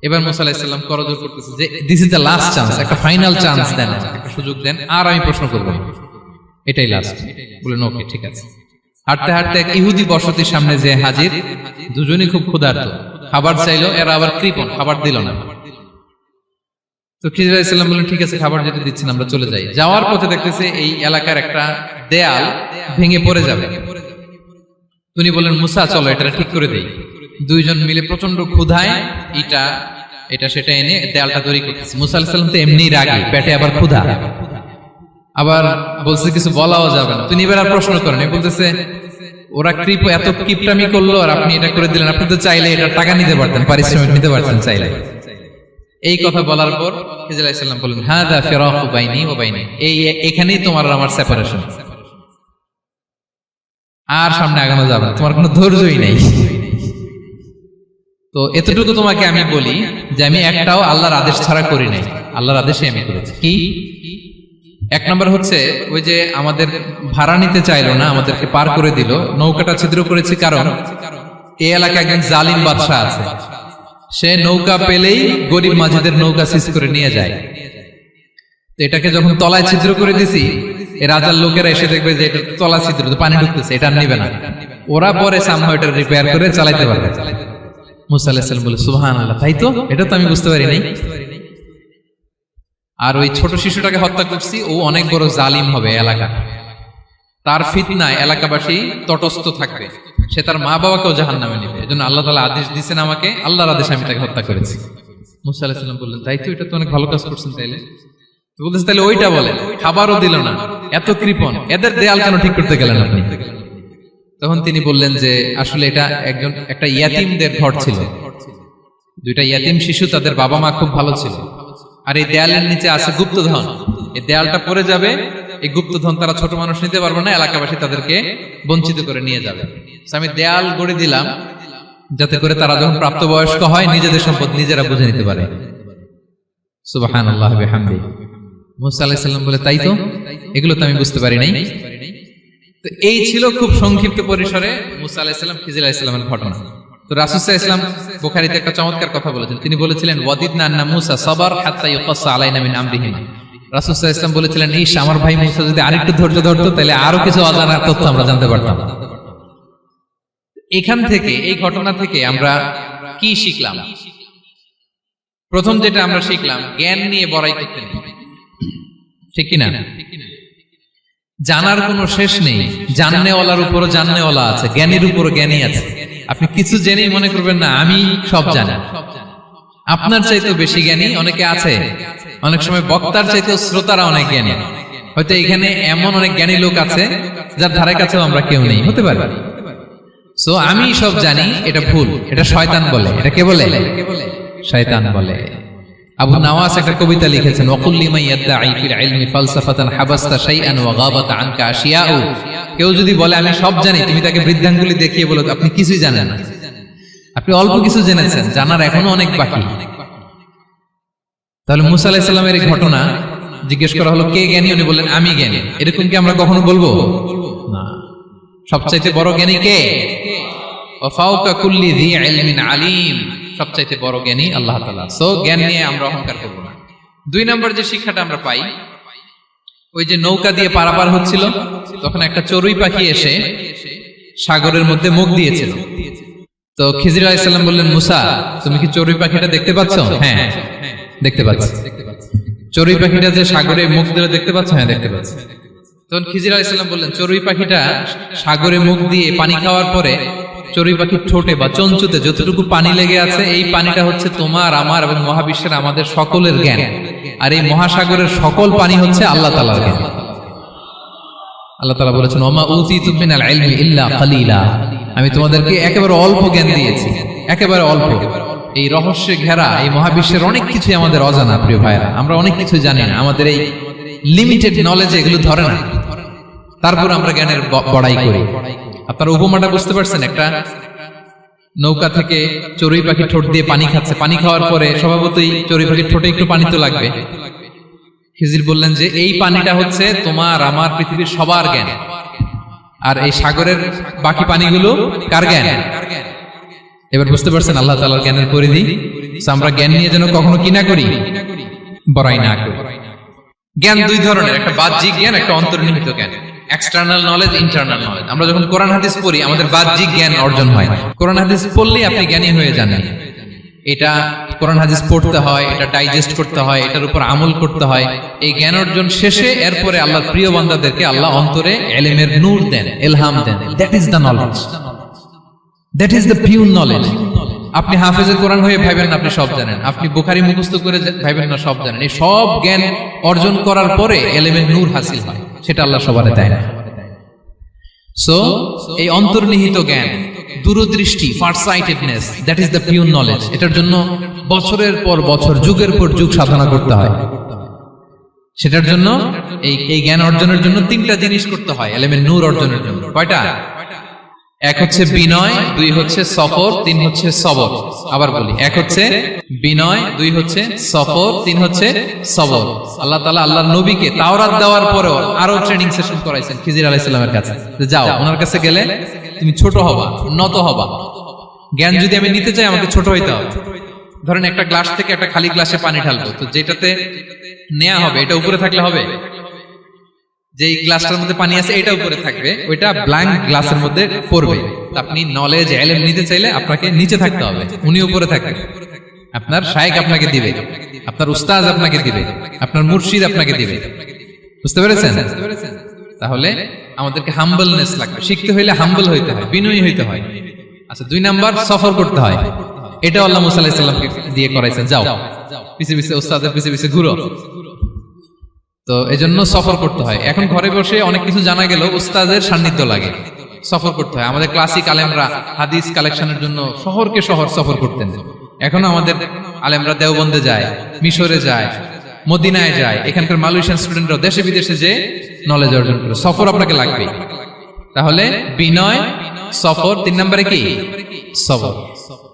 এবার মুসা আলাইহিস সালাম করজোর করতেছে যে this is the last chance, একটা ফাইনাল চান্স দেন, একটা সুযোগ দেন, আর আমি প্রশ্ন করব না, এটাই লাস্ট। বললেন, ওকে ঠিক আছে। হাঁটতে হাঁটতে এক ইহুদি বসতির সামনে যে হাজির, দুজনই খুব ক্ষুধার্ত, খাবার চাইলো, এরা আবার কৃপণ, খাবার দিল না। তো খিজির আলাইহিস সালাম বললেন, ঠিক আছে, খাবার যেটা দিচ্ছেন আমরা চলে যাই। যাওয়ার পথে দেখতেছে এই এলাকার একটা দেয়াল ভেঙে পড়ে যাবে। উনি বললেন, মুসা চলো এটা ঠিক করে দেই। দুইজন মিলে প্রচন্ড ক্ষুধায় এটা সেটা এনে দেয়ালটা তৈরি করতেছে। মুসা আলাইহিস সালাম তো এমনি রাগী, পেটে আবার ক্ষুধা, আবার বলছে কিছু বলাও যাবে না। তিনি এবার আর প্রশ্ন করেন, বলতেছে ওরা এত কিপটামি করলো আর আপনি এটা করে দিলেন, আপনি তো চাইলে এটা টাকা নিতে পারতেন, পারিশ্রমিক নিতে পারতেন চাইলে। এই কথা বলার পর খিজির আলাইহিস সালাম বললেন, হাদা ফিরাকু বাইনি ওয়া বাইনি, এখানেই তোমার আর আমার সেপারেশন, আর সামনে আগানো যাবে না, তোমার কোনো ধৈর্যই নেই। তো এতটুকু তোমাকে আমি বলি যে আমি একটাও আল্লাহর আদেশ ছাড়া করি নাই, আল্লাহর আদেশে আমি করেছি। কি? এক নম্বর হচ্ছে ওই যে আমাদের ভাড়া নিতে চাইলো না, আমাদেরকে পার করে দিল, নৌকাটা ছিদ্র করেছি কারণ এই এলাকায় একজন জালিম বাদশা আছে, সে নৌকা পেলেই গরিব মাঝিদের নৌকা সিজ করে নিয়ে যায়। তো এটাকে যখন তলায় ছিদ্র করে দিছি, এই রাজার লোকেরা এসে দেখবে যে এটা তলা ছিদ্র, পানি ঢুকতেছে, এটা নিবে না, ওরা পরে সামহাও এটা রিপেয়ার করে চালাইতে পারবে। মুসা আলাইহিস সালাম বলে, সুবহানাল্লাহ, তাই তো, এটা তো আমি বুঝতে পারি নাই। আর ওই ছোট শিশুটাকে হত্যা করছি, ও অনেক বড় জালিম হবে এলাকা, তার ফিতনায় এলাকাবাসী তটস্থ থাকবে, সে তার মা বাবাকেও জাহান্নামে নেবে, এজন্য আল্লাহ তাআলা আদেশ দিয়েছেন আমাকে, আল্লাহর আদেশে আমি তাকে হত্যা করেছি। মুসা আলাইহিস সালাম বললেন, তাই তো, এটা তো অনেক ভালো কাজ করছেন। তাইলে বলতেছে, তাহলে ওইটা বলেন, খাবারও দিল না, এত কৃপণ, এদের দেয়াল কেন ঠিক করতে গেলেন আপনি? তখন তিনি বললেন যে আসলে এটা একটা ইয়াতিমদের ঘর ছিল, দুইটা ইয়াতিম শিশু, তাদের বাবা মা খুব ভালো ছিল, আর এই দেয়ালের নিচে আছে গুপ্তধন, এই দেয়ালটা পড়ে যাবে, এই গুপ্তধন তারা ছোট মানুষ নিতে পারবে না, এলাকাবাসী তাদেরকে বঞ্চিত করে নিয়ে যাবে। আমি দেয়াল গড়ে দিলাম যাতে করে তারা যখন প্রাপ্তবয়স্ক হয় নিজেদের সম্পদ নিজেরা বুঝে নিতে পারে। সুবহানাল্লাহ বিহামদিহি। মুসা আলাইহিস সালাম বলে, তাই তো, এগুলো তো আমি বুঝতে পারি নাই। তো এই ছিল খুব সংক্ষিপ্ত পরিসরে মুসা আলাইহিস সালাম খিজির আলাইহিস সালামের ঘটনা। তো রাসূল সাল্লাল্লাহু আলাইহি ওয়াসাল্লাম বুখারীতে একটা চমৎকার কথা বলেছেন। তিনি বলেছিলেন, ওয়াদিদনা আন্না মুসা সাবার হাত্তা ইউকাসসা আলাইনা মিন আমরিহিম। রাসূল সাল্লাল্লাহু আলাইহি ওয়াসাল্লাম বলেছিলেন, ইস, আমার ভাই মুসা যদি আরেকটু ধৈর্য ধরতো তাহলে আরো কিছু অজানা তথ্য আমরা জানতে পারতাম। এখান থেকে, এই ঘটনা থেকে আমরা কি শিখলাম? প্রথম যেটা আমরা শিখলাম, জ্ঞান নিয়ে বড়াই করতে নেই, ঠিক কিনা? জানার কোনো শেষ নেই, জাননেওয়ালার উপরও জাননেওয়ালা আছে, জ্ঞানীর উপরও জ্ঞানী আছে। আপনি কিছু জেনেই মনে করবেন না আমি সব জানি। আপনার চাইতেও বেশি জ্ঞানী অনেকে আছে। অনেক সময় বক্তার চাইতেও শ্রোতারা অনেক জ্ঞানী। হয়তো এখানে এমন অনেক জ্ঞানী লোক আছে যার ধারে কাছেও আমরা কেউ নেই, হতে পারে। সো আমি সব জানি, এটা ভুল, এটা শয়তান বলে। এটা কে বলে? শয়তান বলে। আবু নাওয়াস একটা কবিতা লিখেছেন, ওয়াকুল লিমান ইয়াদদাঈ ফিল ইলমি ফালসাফাতান হাবাসতা শাইআন ওয়া গাবাত আনকা আশিয়াউ। কেউ যদি বলে আমি সব জানি, তুমি তাকে বৃদ্ধাঙ্গুলি দেখিয়ে বলো আপনি কিছুই জানেন না, আপনি অল্প কিছু জেনেছেন, জানার এখনো অনেক বাকি। তাহলে মুসা আলাইহিস সালামের এই ঘটনা জিজ্ঞেস করা হলো, কে জ্ঞানী? উনি বললেন, আমি জ্ঞানী। এরকম কি আমরা কখনো বলবো? না। সবচাইতে বড় জ্ঞানী কে? ওয়া ফাওকা কুল্লি যী ইলমিন আলীম। সবচাইতে বড় জ্ঞানী আল্লাহ তাআলা। সো জ্ঞান নিয়ে আমরা অহংকার করব না। 2 নম্বর যে শিক্ষাটা আমরা পাই, ওই যে নৌকা দিয়ে পারাপার হচ্ছিল, তখন একটা চড়ুই পাখি এসে সাগরের মধ্যে মুখ দিয়েছিল। তো খিজির আলাইহিস সালাম বললেন, মুসা, তুমি কি চড়ুই পাখিটা দেখতে পাচ্ছ? হ্যাঁ, দেখতে পাচ্ছি। চড়ুই পাখিটা যে সাগরে মুখ দিলে দেখতে পাচ্ছ? হ্যাঁ, দেখতে পাচ্ছি। তখন খিজির আলাইহিস সালাম বললেন, চড়ুই পাখিটা সাগরে মুখ দিয়ে পানি খাওয়ার পরে চড়ুই পাখির ঠোঁটে বা চঞ্চুতে যতটুকু পানি লেগে আছে, এই পানিটা হচ্ছে তোমার, আমার এবং মহাবিশ্বের আমাদের সকলের জ্ঞান। আর এই মহাসাগরের সকল পানি হচ্ছে আল্লাহ তাআলার জ্ঞান। আল্লাহ তাআলা বলেছেন, ওমা উতিতু মিনাল ইলমি ইল্লা কালিলা। আমি তোমাদেরকে একেবারে অল্প জ্ঞান দিয়েছি, একেবারে অল্প। এই রহস্যে ঘেরা এই মহাবিশ্বের অনেক কিছুই আমাদের অজানা। প্রিয় ভাইরা, আমরা অনেক কিছু জানি না, আমাদের এই লিমিটেড নলেজে এগুলো ধরে না, তারপর আমরা জ্ঞানের বড়াই করি। আপনারা উপমাটা বুঝতে পারছেন? একটা নৌকা থেকে চড়ুই পাখি ঠোঁট দিয়ে পানি খাচ্ছে, পানি খাওয়ার পরে স্বভাবতই চড়ুই পাখির ঠোঁটে একটু পানি তো লাগবে। খিজির বললেন যে এই পানিটা হচ্ছে তোমার, আমার, পৃথিবীর সবার জ্ঞান, আর এই সাগরের বাকি পানিগুলো কার জ্ঞান? এবার বুঝতে পারছেন আল্লাহ তাআলার জ্ঞানের পরিধি। আমরা জ্ঞান নিয়ে যেন কখনো কি না করি, বড়াই না করি। জ্ঞান 2 ধরনের, একটা বাহ্যিক জ্ঞান, একটা অন্তর্নিহিত জ্ঞান। External knowledge, internal knowledge. আমরা যখন কোরআন হাদিস পড়ি আমাদের বাহ্যিক জ্ঞান অর্জন হয়। কোরআন হাদিস পড়লেই আপনি জ্ঞানী হয়ে যান। এটা কোরআন হাদিস পড়তে হয়, এটা ডাইজেস্ট করতে হয়, এটার উপর আমল করতে হয়। এই জ্ঞান অর্জন শেষে এরপরে আল্লাহর প্রিয় বান্দাদেরকে আল্লাহ অন্তরে ইলমের নূর দেন, ইলহাম দেন। That is the knowledge, that is the pure knowledge. আপনি হাফেজে কোরআন হয়ে ভাবেন না আপনি সব জানেন, আপনি বুখারী মুখস্থ করে ভাবেন না সব জানেন। এই সব জ্ঞান অর্জন করার পরে ইলমের নূর হাসিল হয়, সেটা আল্লাহ সবারে দেয় না। সো এই অন্তর্নিহিত জ্ঞান, দূরদৃষ্টি, farsightedness, that is the pure knowledge. এটার জন্য বছরের পর বছর, যুগের পর যুগ সাধনা করতে হয়। সেটার জন্য এই জ্ঞান অর্জনের জন্য 3টা জিনিস করতে হয় ইলমের নূর অর্জনের জন্য। কয়টা? 1 হচ্ছে বিনয়, 2 হচ্ছে সফর, 3 হচ্ছে সবর। আবার বলি, 1 হচ্ছে বিনয়, 2 হচ্ছে সফর, 3 হচ্ছে সবর। আল্লাহ তাআলা আল্লাহর নবীকে তাওরাত দেওয়ার পরেও আরো ট্রেনিং সেশন করাইছেন খিজির আলাইহিস সালামের কাছে। যাও, ওনার কাছে গেলে তুমি ছোট হবা, নত হবা। জ্ঞান যদি আমি নিতে চাই আমাকে ছোট হইতে হবে। ধরেন একটা গ্লাস থেকে একটা খালি গ্লাসে পানি ঢালবো, তো যেটাতে নেওয়া হবে এটা উপরে থাকলে হবে? যে গ্লাসটার মধ্যে পানি আছে এটা উপরে থাকবে, ওইটা ব্ল্যাঙ্ক গ্লাসের মধ্যে পড়বে। আপনি নলেজ, ইলম নিতে চাইলে আপনাকে নিচে থাকতে হবে, উনি উপরে থাকবেন। আপনার শায়েখ আপনাকে দিবে, আপনার উস্তাদ আপনাকে দিবে, আপনার মুর্শিদ আপনাকে দিবে। বুঝতে পেরেছেন? তাহলে আমাদেরকে হাম্বলনেস লাগবে। শিখতে হইলে হাম্বল হইতে হয়, বিনয়ী হইতে হয়। আচ্ছা, 2 নাম্বার সফর করতে হয়। এটা আল্লাহ মুসা আলাইহিস সালামকে দিয়ে করাইছেন, যাও পিছে পিছে উস্তাদের পিছে পিছে ঘুরো। তো এজন্য সফর করতে হয়। এখন ঘরে বসে অনেক কিছু জানা গেল, উস্তাদের সান্নিধ্য লাগে, সফর করতে হয়। আমাদের ক্লাসিক আলেমরা হাদিস কালেকশনের জন্য শহরকে শহর সফর করতেন। এখন আমাদের আলেমরা দেওবন্দে যায়, মিশরে যায়, মদিনায় যায়। এখানকার মালয়েশিয়ান স্টুডেন্টরা দেশে বিদেশে যে নলেজ অর্জন করে। সফর আপনাকে লাগবে। তাহলে বিনয়, সফর, 3 নম্বরে কি? সবর।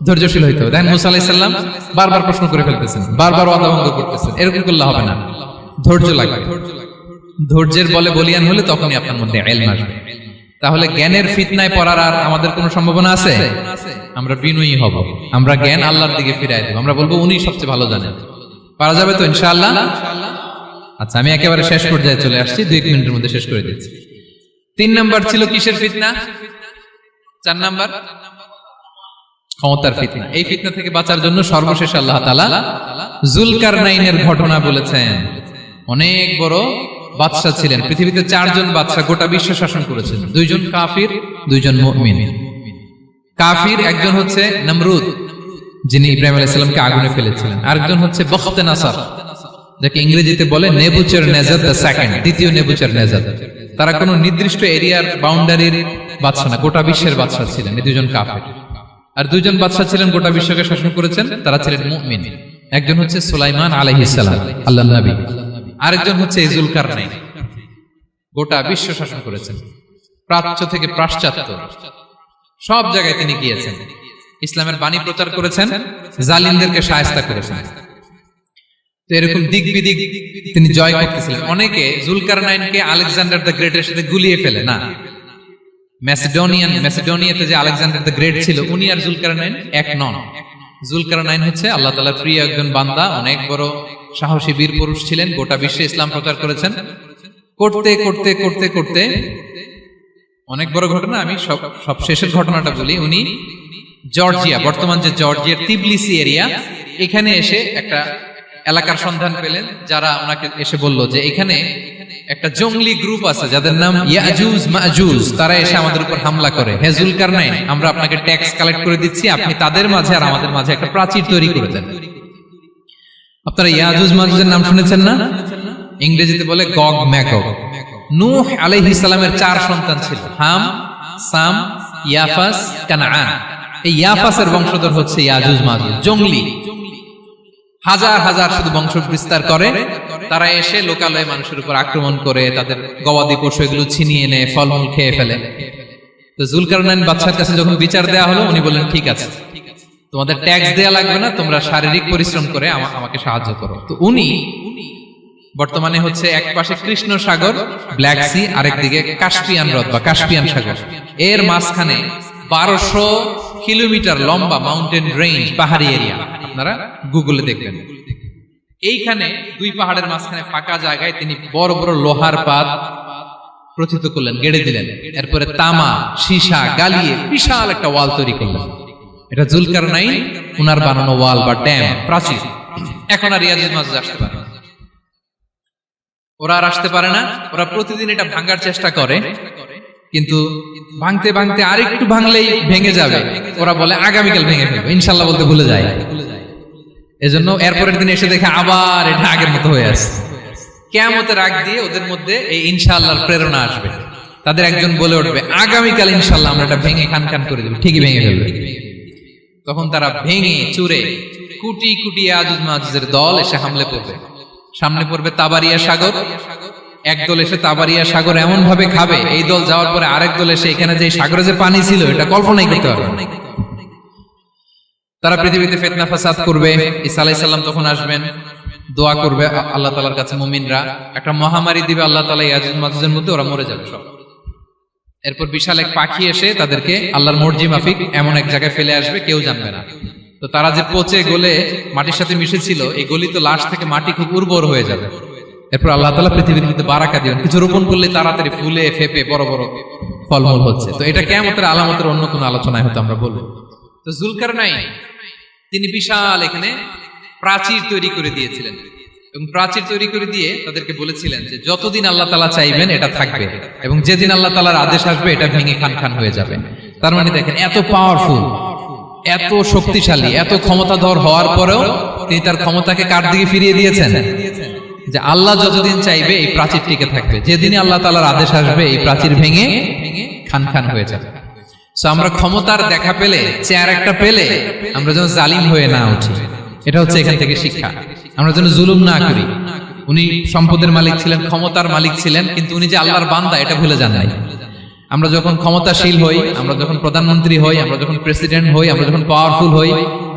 ধৈর্যশীল হইতে হবে। দেখেন মুসা আলাইহিস সালাম বারবার প্রশ্ন করে ফেলতেছেন, বারবার ওয়াদা ভঙ্গ করতেছেন। এরকম করলে হবে না। ধৈর্য লাগবে। ধৈর্যের বলে বলিয়ান হলে তখনই আপনার মধ্যে ইলম আসবে। তাহলে জ্ঞানের ফিতনায় পড়ার আর আমাদের কোনো সম্ভাবনা আছে? আমরা বিনয়ী হব, আমরা জ্ঞান আল্লাহর দিকে ফিরাই দেব, আমরা বলবো উনি সবচেয়ে ভালো জানেন। পারা যাবে তো ইনশাআল্লাহ? আচ্ছা, আমি একেবারে শেষ পর্যায়ে চলে আসছি, 2 মিনিটের মধ্যে শেষ করে দিচ্ছি। 3 নাম্বার ছিল কিসের ফিতনা? 4 নাম্বার ক্ষমতার ফিতনা। এই ফিতনা থেকে বাঁচার জন্য সর্বশেষ আল্লাহ তাআলা যুলকারনাইনের ঘটনা বলেছেন। অনেক বড় বাদশা ছিলেন, পৃথিবীতে 4 জন বাদশা গোটা বিশ্ব শাসন করেছেন। 2 জন কাফির, 2 জন মুমিন। কাফির একজন হচ্ছে নমরুদ, যিনি ইব্রাহিম আলাইহিস সালামকে আগুনে ফেলেছিলেন। আরেকজন হচ্ছে বখতে নাসার, যাকে ইংরেজিতে বলে নেবুচারনেজার দ্য সেকেন্ড, দ্বিতীয় নেবুচারনেজার। তারা কোনো নির্দিষ্ট এরিয়ার বাউন্ডারির বাদশা না, গোটা বিশ্বের বাদশা ছিলেন। এই 2 জন কাফির। আর 2 জন বাদশা ছিলেন গোটা বিশ্বকে শাসন করেছেন, তারা ছিলেন মুমিন। একজন হচ্ছে সুলাইমান আলাইহিস সালাম, আল্লাহর নবী। আরেকজন হচ্ছে যুলকারনাইন, গোটা বিশ্ব শাসন করেছেন, প্রাচ্য থেকে পাশ্চাত্য সব জায়গায় তিনি গিয়েছেন, ইসলামের বাণী প্রচার করেছেন, জালিমদেরকে শায়েস্তা করেছেন। তো এরকম দিক বিদিক তিনি জয় করতেছিলেন। অনেকে যুলকারনাইনকে আলেকজান্ডার দ্য গ্রেটের সাথে গুলিয়ে ফেলে না। ম্যাসিডোনিয়াতে যে আলেকজান্ডার দ্য গ্রেট ছিল, উনি আর যুলকারনাইন এক নন। যুলকারনাইন হচ্ছে আল্লাহ তাআলার প্রিয় একজন বান্দা, অনেক বড় সাহসী বীর পুরুষ ছিলেন, গোটা বিশ্বে ইসলাম প্রচার করেছেন। করতে করতে করতে করতে অনেক বড় ঘটনা, আমি সব শেষের ঘটনাটা বলি। উনি জর্জিয়া, বর্তমান যে জর্জিয়ার তিবলিসি এরিয়া, এখানে এসে একটা এলাকার সন্ধান পেলেন, যারা ওনাকে এসে বলল যে এখানে একটা জঙ্গলি গ্রুপ আছে যাদের নাম ইয়াজুজ মাজুজ, তারা এসে আমাদের উপর হামলা করে। হে যুলকারনাইন, আমরা আপনাকে ট্যাক্স কালেক্ট করে দিচ্ছি, আপনি তাদের মাঝে আর আমাদের মাঝে একটা প্রাচীর তৈরি করে দেন। আপনারা ইয়াজুজ মাজুজের নাম শুনেছেন না? ইংরেজিতে বলে গগ ম্যাগগ। নূহ আলাইহিস সালামের 4 সন্তান ছিল, হাম, সাম, ইয়াফাস, কানাআন। এই ইয়াফাসের বংশধর হচ্ছে ইয়াজুজ মাজুজ, জঙ্গলি, হাজার হাজার শুধু বংশ বিস্তার করে। তারা এসে লোকালয়ে মানুষের উপর আক্রমণ করে, তাদের গবাদি পশু এগুলো ছিনিয়ে নেয়, ফলমূল খেয়ে ফেলে। তো যুলকারনাইন বাদশার কাছে যখন বিচার দেওয়া হলো, উনি বললেন ঠিক আছে, তোমাদের ট্যাক্স দেয়া লাগবে না, তোমরা শারীরিক পরিশ্রম করে আমাকে সাহায্য করো। তো উনি বর্তমানে হচ্ছে এক পাশে কৃষ্ণ সাগর, ব্ল্যাক সি, আরেকদিকে কাস্পিয়ান হ্রদ বা কাস্পিয়ান সাগর, এর মাঝখানে 1200 কিলোমিটার লম্বা মাউন্টেন রেঞ্জ, পাহাড়ি এরিয়া, আপনারা গুগলে দেখবেন। এইখানে 2 পাহাড়ের মাঝখানে ফাঁকা জায়গায় তিনি বড় বড় লোহার পাত প্রথিত করলেন, গেড়ে দিলেন। এরপরে তামা, সীসা গালিয়ে বিশাল একটা ওয়াল তৈরি করলেন। এটা যুলকারনাইন উনার বানানো ওয়াল বা ড্যাম, প্রাচীর। এখন আর ইয়াজুজ মাজুজ আসতে পারে না, ওরা আর আসতে পারে না। ওরা প্রতিদিন এটা ভাঙার চেষ্টা করে, কিন্তু ভাঙতে ভাঙতে আরেকটু ভাঙলেই ভেঙে যাবে। ওরা বলে আগামীকাল ভেঙে ফেলবো, ইনশাল্লাহ বলতে ভুলে যায়। এজন্য এরপরের দিন এসে দেখে আবার এটা আগের মতো হয়ে আসছে। কিয়ামতের আগ দিয়ে ওদের মধ্যে এই ইনশাআল্লাহর প্রেরণা আসবে। তাদের একজন বলে উঠবে, আগামীকাল ইনশাআল্লাহ আমরা এটা ভেঙে খান খান করে দেব, ঠিকই ভেঙে ফেলবে। তখন তারা ভেঙে চুরে কুটি কুটি ইয়াজুজ মাজুজের দল এসে হামলে পড়বে। সামনে পড়বে তাবারিয়া সাগর, একদল এসে তাবারিয়া সাগর এমন ভাবে খাবে, এই দল যাওয়ার পরে আরেক দল এসে এখানে যে সাগরে যে পানি ছিল এটা কল্পনাই করতে পারবে না। তারা পৃথিবীতে ফিতনা ফাসাদ করবে। ঈসা আলাইহিস সালাম তখন আসবেন, দোয়া করবে আল্লাহ তাআলার কাছে মুমিনরা, একটা মহামারী দিবে আল্লাহ তাআলা ইয়াজুজ মাজুজের মধ্যে, ওরা মরে যাবে সব। এরপর বিশাল এক পাখি এসে তাদেরকে আল্লাহর মর্জি মাফিক এমন এক জায়গায় ফেলে আসবে, কেউ জানবে না। তো তারা যে পচে গলে মাটির সাথে মিশেছিল, এই গলিত লাশ থেকে মাটি খুব উর্বর হয়ে যাবে। এরপর আল্লাহ তাআলা পৃথিবীর মধ্যে বারাকা দিবেন, কিছু রোপণ করলে তাড়াতাড়ি ফুলে ফেপে বড় বড় ফলমূল হচ্ছে। তো এটা কিয়ামতের আলামতের অন্য কোনো আলোচনায় হয়তো আমরা বলবো। তো যুলকারনাইন তিনি বিশাল এখানে প্রাচীর তৈরি করে দিয়েছিলেন, এবং প্রাচীর তৈরি করে দিয়ে তাদেরকে বলেছিলেন যে যতদিন আল্লাহ তাআলা চাইবেন এটা থাকবে, এবং যেদিন আল্লাহ তাআলার আদেশ আসবে এটা ভেঙে খান খান হয়ে যাবে। তার মানে দেখেন, এত পাওয়ারফুল, এত শক্তিশালী, এত ক্ষমতাধর হওয়ার পরেও তিনি তার ক্ষমতাকে কার দিকে ফিরিয়ে দিয়েছেন? যে আল্লাহ যতদিন চাইবে এই প্রাচীর টিকে থাকবে, যেদিন আল্লাহ তাআলার আদেশ আসবে এই প্রাচীর ভেঙে খান খান হয়ে যাবে। সো আমরা ক্ষমতার দেখা পেলে, চেয়ার একটা পেলে আমরা যেন জালিম হয়ে না উঠি, এটা হচ্ছে এখান থেকে শিক্ষা। আমরা যেন জুলুম না করি। উনি সম্পদের মালিক ছিলেন, ক্ষমতার মালিক ছিলেন, কিন্তু উনি যে আল্লাহর বান্দা এটা ভুলে যান নাই। আমরা যখন ক্ষমতাশীল হই, আমরা যখন প্রধানমন্ত্রী হই, আমরা যখন প্রেসিডেন্ট হই, আমরা যখন পাওয়ারফুল হই,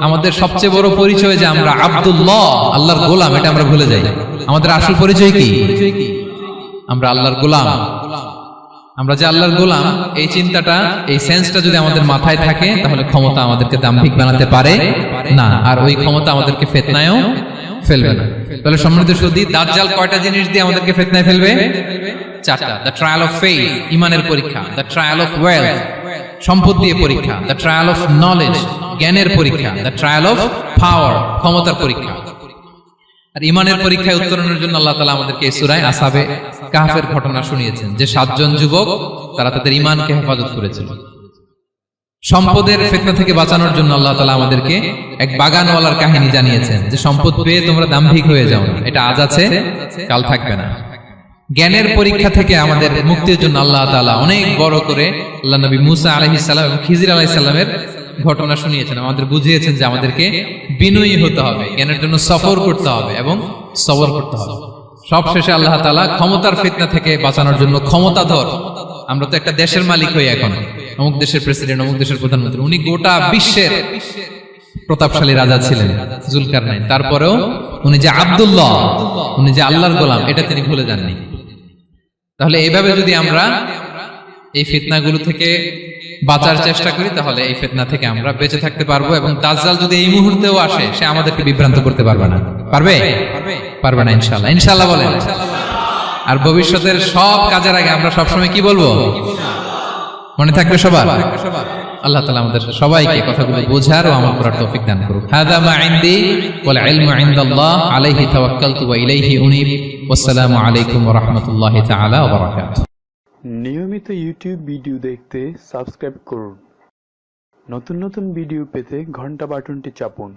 আমাদের সবচেয়ে বড় পরিচয় যে আমরা আব্দুল্লাহ, আল্লাহর গোলাম, এটা আমরা ভুলে যাই। আমাদের আসল পরিচয় কি? আমরা আল্লাহর গোলাম। আমরা যে আল্লাহর গোলাম, এই চিন্তাটা, এই সেন্সটা যদি আমাদের মাথায় থাকে, তাহলে ক্ষমতা আমাদেরকে দাম্ভিক বানাতে পারে না, আর ওই ক্ষমতা আমাদেরকে ফিতনায়ও ফেলবে না। তাহলে সম্মানিত সুধী, দাজ্জাল কয়টা জিনিস দিয়ে আমাদেরকে ফিতনায় ফেলবে? চারটা। দ্য ট্রায়াল অফ ফেইথ, ইমানের পরীক্ষা; দ্য ট্রায়াল অফ ওয়েলথ, সম্পদ দিয়ে পরীক্ষা; দ্য ট্রায়াল অফ নলেজ, জ্ঞানের পরীক্ষা; দ্য ট্রায়াল অফ পাওয়ার, ক্ষমতার পরীক্ষা। আর ইমানের পরীক্ষায় উত্তরণের জন্য আল্লাহ তাআলা আমাদেরকে এই সূরায় আসহাবে কাহফের ঘটনা শুনিয়েছেন, যে 7 জন যুবক তারা তাদের ইমানকে হেফাজত করেছিল। সম্পদের ফিতনা থেকে বাঁচানোর জন্য আল্লাহ তাআলা আমাদেরকে এক বাগানওয়ালার কাহিনী জানিয়েছেন, যে সম্পদ পেয়ে তোমরা দাম্ভিক হয়ে যাও না, এটা আজ আছে কাল থাকবে না। জ্ঞানের পরীক্ষা থেকে আমাদের মুক্তির জন্য আল্লাহ তাআলা অনেক বড় করে আল্লাহ নবী মুসা আলাইহিস সালাম এবং খিজির আলাইহিস সালামের ঘটনা শুনিয়েছেন, আমাদের বুঝিয়েছেন যে আমাদেরকে বিনয়ী হতে হবে, জ্ঞানের জন্য সফর করতে হবে এবং সবর করতে হবে। সবশেষে আল্লাহ তাআলা ক্ষমতার ফিতনা থেকে বাঁচানোর জন্য ক্ষমতাধর, আমরা তো একটা দেশের মালিক হই এখন, অমুক দেশের প্রেসিডেন্ট, অমুক দেশের প্রধানমন্ত্রী, উনি গোটা বিশ্বের প্রতাপশালী রাজা ছিলেন জুলকারনাইন, তারপরেও উনি যে আব্দুল্লাহ, উনি যে আল্লাহর গোলাম, এটা তিনি ভুলে যাননি। তাহলে এইভাবে যদি আমরা এই ফিতনাগুলো থেকে বাঁচার চেষ্টা করি, তাহলে এই ফিতনা থেকে আমরা বেঁচে থাকতে পারবো, এবং দাজ্জাল যদি এই মুহূর্তেও আসে, সে আমাদেরকে বিভ্রান্ত করতে পারবে না। পারবে? পারবে না ইনশাআল্লাহ। ইনশাআল্লাহ বলেন। আর ভবিষ্যতের সব কাজের আগে আমরা সবসময় কি বলবো? মনে থাকবে সবার? আল্লাহ তাআলা আমাদের সবাইকে কথাগুলো বোঝার ও আমল করার তৌফিক দান করুন। হাযা মা ইনদি ওয়াল ইলমু ইনদাল্লাহ আলাইহি তাওয়াক্কালতু ওয়া ইলাইহি উনীব। ওয়াসসালামু আলাইকুম ওয়া রাহমাতুল্লাহি তাআলা ওয়া বারাকাতুহু। নিয়মিত ইউটিউব ভিডিও দেখতে সাবস্ক্রাইব করুন। নতুন নতুন ভিডিও পেতে ঘন্টা বাটনটি চাপুন।